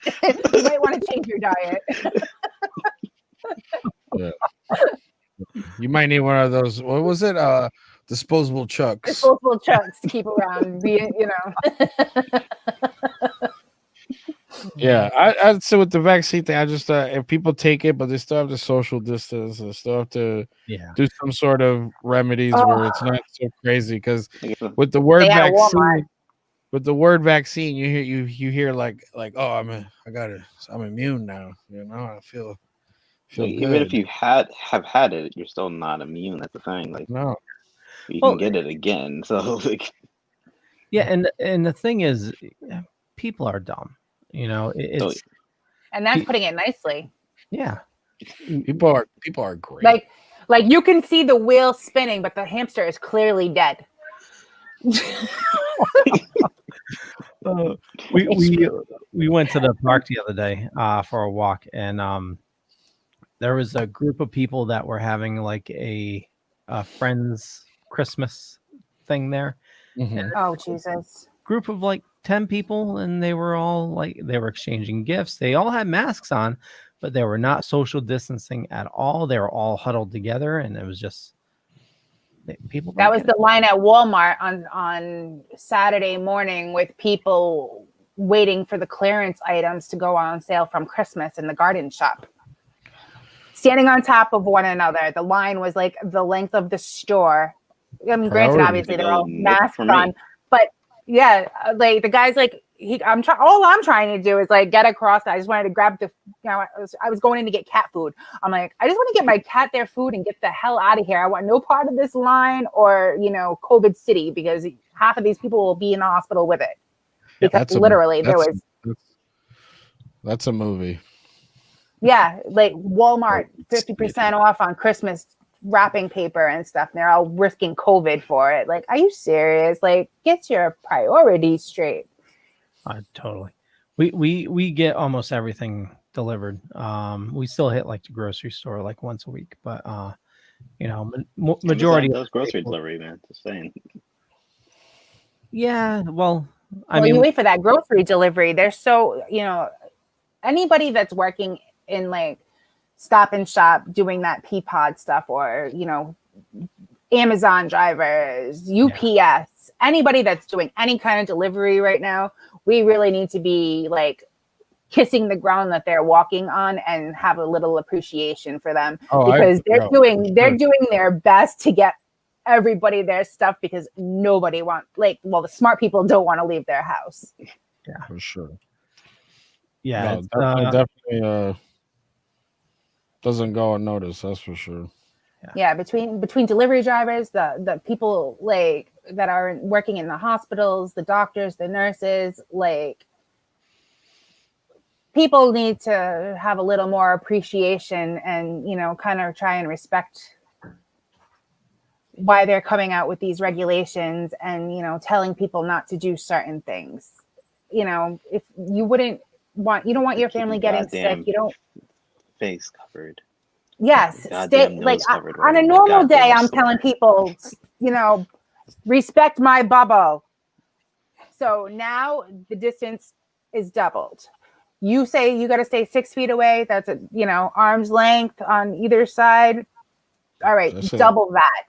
might want to change your diet. Yeah. You might need one of those. What was it? Disposable chucks. Disposable chucks to keep around, you know. Yeah, I'd say with the vaccine thing, I just if people take it, but they still have to social distance, and still have to do some sort of remedies where it's not so crazy. Because with the word vaccine, you hear like oh I'm immune now. You know, I feel even if you have had it, you're still not immune. That's the thing. Like no, you can get it again. So like Yeah, and the thing is, people are dumb. You know, it's and that's putting it nicely. Yeah, people are great. Like you can see the wheel spinning, but the hamster is clearly dead. We went to the park the other day for a walk, and there was a group of people that were having like a friends Christmas thing there. And Oh Jesus! Group of like 10 people, and they were all they were exchanging gifts. They all had masks on, but they were not social distancing at all. They were all huddled together, and it was just people. That was the line at Walmart on Saturday morning with people waiting for the clearance items to go on sale from Christmas in the garden shop. Standing on top of one another. The line was like the length of the store. I mean, granted, obviously they're all masks on, but yeah, like the guy's like, all I'm trying to do is like get across. I just wanted to grab I was going in to get cat food. I'm like, I just want to get my cat their food and get the hell out of here. I want no part of this line or, COVID city, because half of these people will be in the hospital with it. Because that's a movie. Yeah, like Walmart 50% off on Christmas wrapping paper and stuff. And they're all risking COVID for it. Like, are you serious? Like, get your priorities straight. Totally. We get almost everything delivered. We still hit like the grocery store like once a week, but majority of those grocery delivery, man. Just saying. Yeah, well, I mean, you wait for that grocery delivery. There's so anybody that's working in like Stop and Shop doing that Peapod stuff, or Amazon drivers, UPS, anybody that's doing any kind of delivery right now, we really need to be like kissing the ground that they're walking on and have a little appreciation for them, because they're doing their best to get everybody their stuff, because nobody the smart people don't want to leave their house. Yeah, for sure. Yeah, no, definitely doesn't go unnoticed, that's for sure. Yeah, between delivery drivers, the people like that are working in the hospitals, the doctors, the nurses, like people need to have a little more appreciation and kind of try and respect why they're coming out with these regulations and telling people not to do certain things. If you don't want your family getting sick, you don't face covered. Yes, stay like on a normal day. I'm telling people, respect my bubble. So now the distance is doubled. You say you got to stay 6 feet away. That's arm's length on either side. All right, double that.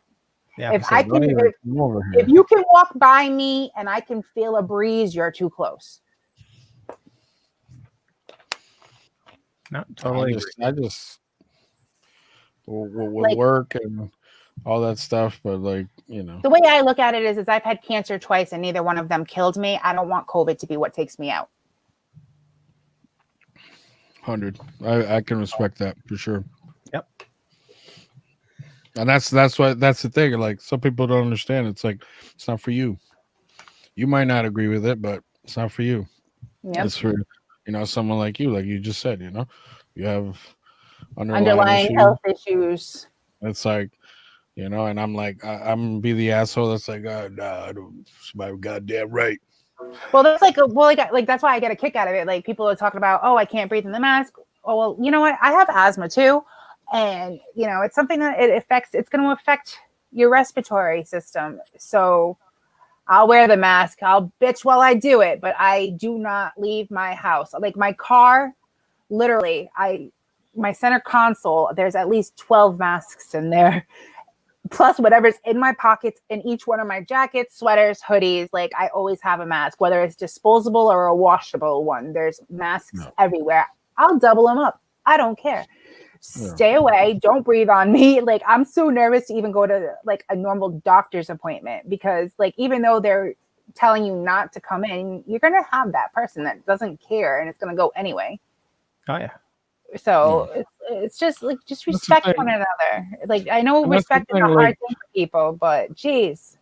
Yeah, if you can walk by me and I can feel a breeze, you're too close. No, totally. I just will work and all that stuff, but the way I look at it is I've had cancer twice and neither one of them killed me. I don't want COVID to be what takes me out. 100. I can respect that for sure. Yep. And that's the thing. Like, some people don't understand. It's like, it's not for you. You might not agree with it, but it's not for you. Yep. It's for someone like you just said. You have underlying health issues. It's like, you know, and I'm like, I'm gonna be the asshole that's like, oh, no, I don't, it's my goddamn right. Well, that's like that's why I get a kick out of it. Like people are talking about, oh, I can't breathe in the mask. Oh, well, you know what? I have asthma too, and you know, it's something that it's going to affect your respiratory system. So I'll wear the mask. I'll bitch while I do it, but I do not leave my house. Like my car, literally, my center console, there's at least 12 masks in there, plus whatever's in my pockets in each one of my jackets, sweaters, hoodies. Like I always have a mask, whether it's disposable or a washable one. There's masks everywhere. I'll double them up. I don't care. Stay away. Don't breathe on me. Like I'm so nervous to even go to like a normal doctor's appointment because like even though they're telling you not to come in, you're gonna have that person that doesn't care and it's gonna go anyway. Oh yeah. So it's just like just respect one another. Like I know respect is a hard thing for people, but geez.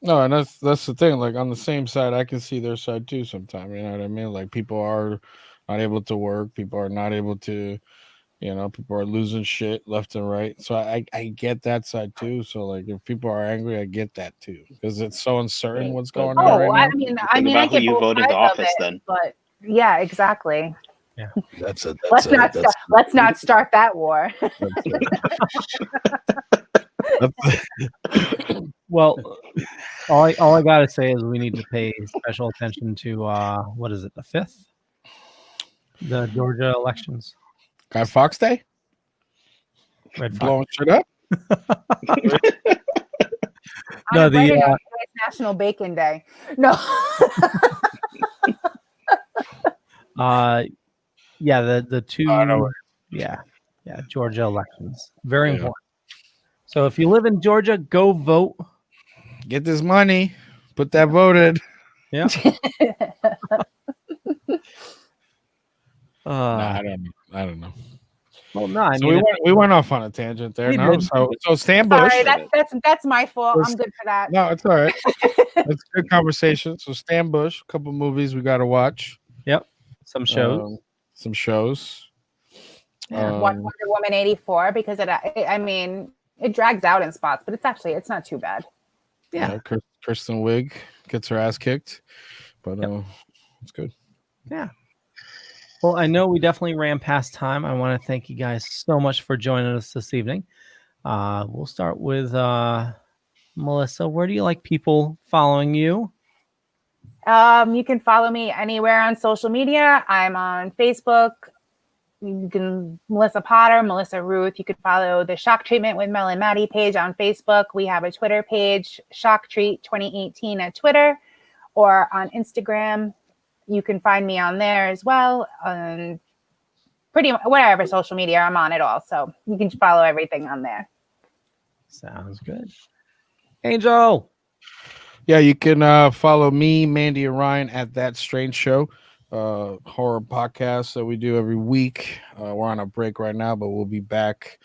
No, and that's the thing. Like on the same side, I can see their side too sometimes. You know what I mean? Like people are not able to work, people are not able to, you know, people are losing shit left and right. So I get that side too. So like if people are angry, I get that too. Because it's so uncertain what's going on right now. I mean I get who you both vote into sides of office it, then. but yeah, exactly. Yeah. Let's not start that war. Well, all I gotta say is we need to pay special attention to what is it, the 5th? The Georgia elections. Guy Fawkes Day? Red blowing shit up? No, it's National Bacon Day. No. Yeah, the two Georgia elections. Very important. So if you live in Georgia, go vote. Get this money. Put that vote in. Yeah. I don't know. Well, no, I so mean, we went off on a tangent there. No, so Stan Bush. Sorry, that's my fault. I'm good for that. No, it's all right. It's a good conversation. So Stan Bush, a couple movies we got to watch. Yep, some shows. Watch Wonder Woman 84 because it drags out in spots, but it's not too bad. Yeah. Kristen Wiig gets her ass kicked, but it's good. Yeah. Well, I know we definitely ran past time. I want to thank you guys so much for joining us this evening. We'll start with Melissa. Where do you like people following you? You can follow me anywhere on social media. I'm on Facebook. You can Melissa Potter, Melissa Ruth. You can follow the Shock Treatment with Mel and Maddie page on Facebook. We have a Twitter page, Shock Treat 2018 at Twitter, or on Instagram. You can find me on there as well. Pretty much whatever social media, I'm on it all. So you can follow everything on there. Sounds good. Angel. Yeah, you can follow me, Mandy, and Ryan at That Strange Show, horror podcast that we do every week. We're on a break right now, but we'll be back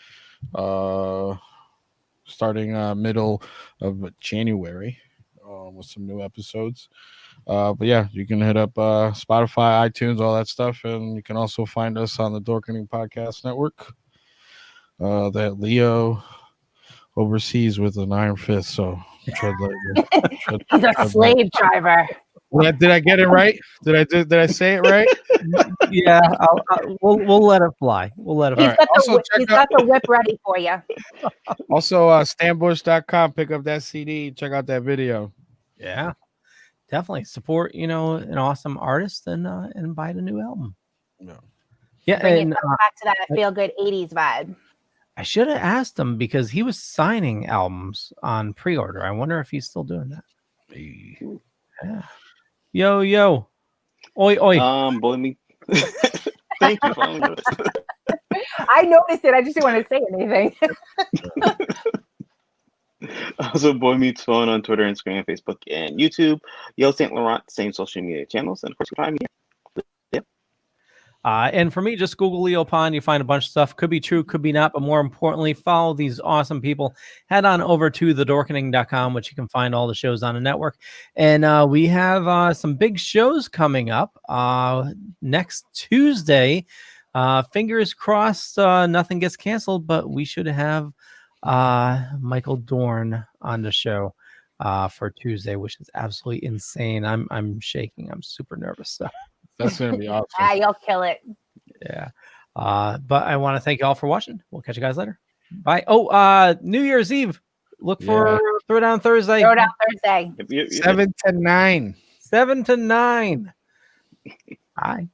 starting middle of January with some new episodes. But yeah, you can hit up Spotify, iTunes, all that stuff, and you can also find us on the Dorkening Podcast Network that Leo oversees with an iron fist. So tread lightly. He's a slave driver. Did I get it right? Did I say it right? Yeah, we'll let it fly. We'll let it fly. He's got the whip ready for you. Also, stanbush.com. Pick up that CD. Check out that video. Yeah. Definitely support, an awesome artist and buy the new album. Yeah, Bring and it back to that feel good 80s vibe. I should have asked him because he was signing albums on pre-order. I wonder if he's still doing that. Yeah. Yo, oi. Boy, me. Thank you. I noticed it. I just didn't want to say anything. Also, Boy Meets Phone on Twitter, Instagram, Facebook, and YouTube. Yo St. Laurent, same social media channels. And of course, you can find me. Yep. And for me, just Google Leo Pond. You find a bunch of stuff. Could be true, could be not. But more importantly, follow these awesome people. Head on over to thedorkening.com, which you can find all the shows on the network. And we have some big shows coming up. Next Tuesday, Fingers crossed, nothing gets canceled, but we should have Michael Dorn on the show for Tuesday, which is absolutely insane. I'm shaking. I'm super nervous. So That's gonna be awesome. You'll kill it. yeah. But I want to thank you all for watching. We'll catch you guys later. Bye. Oh, New Year's Eve. Look for Throwdown Thursday. Throwdown Thursday. 7 to 9. 7 to 9. Bye.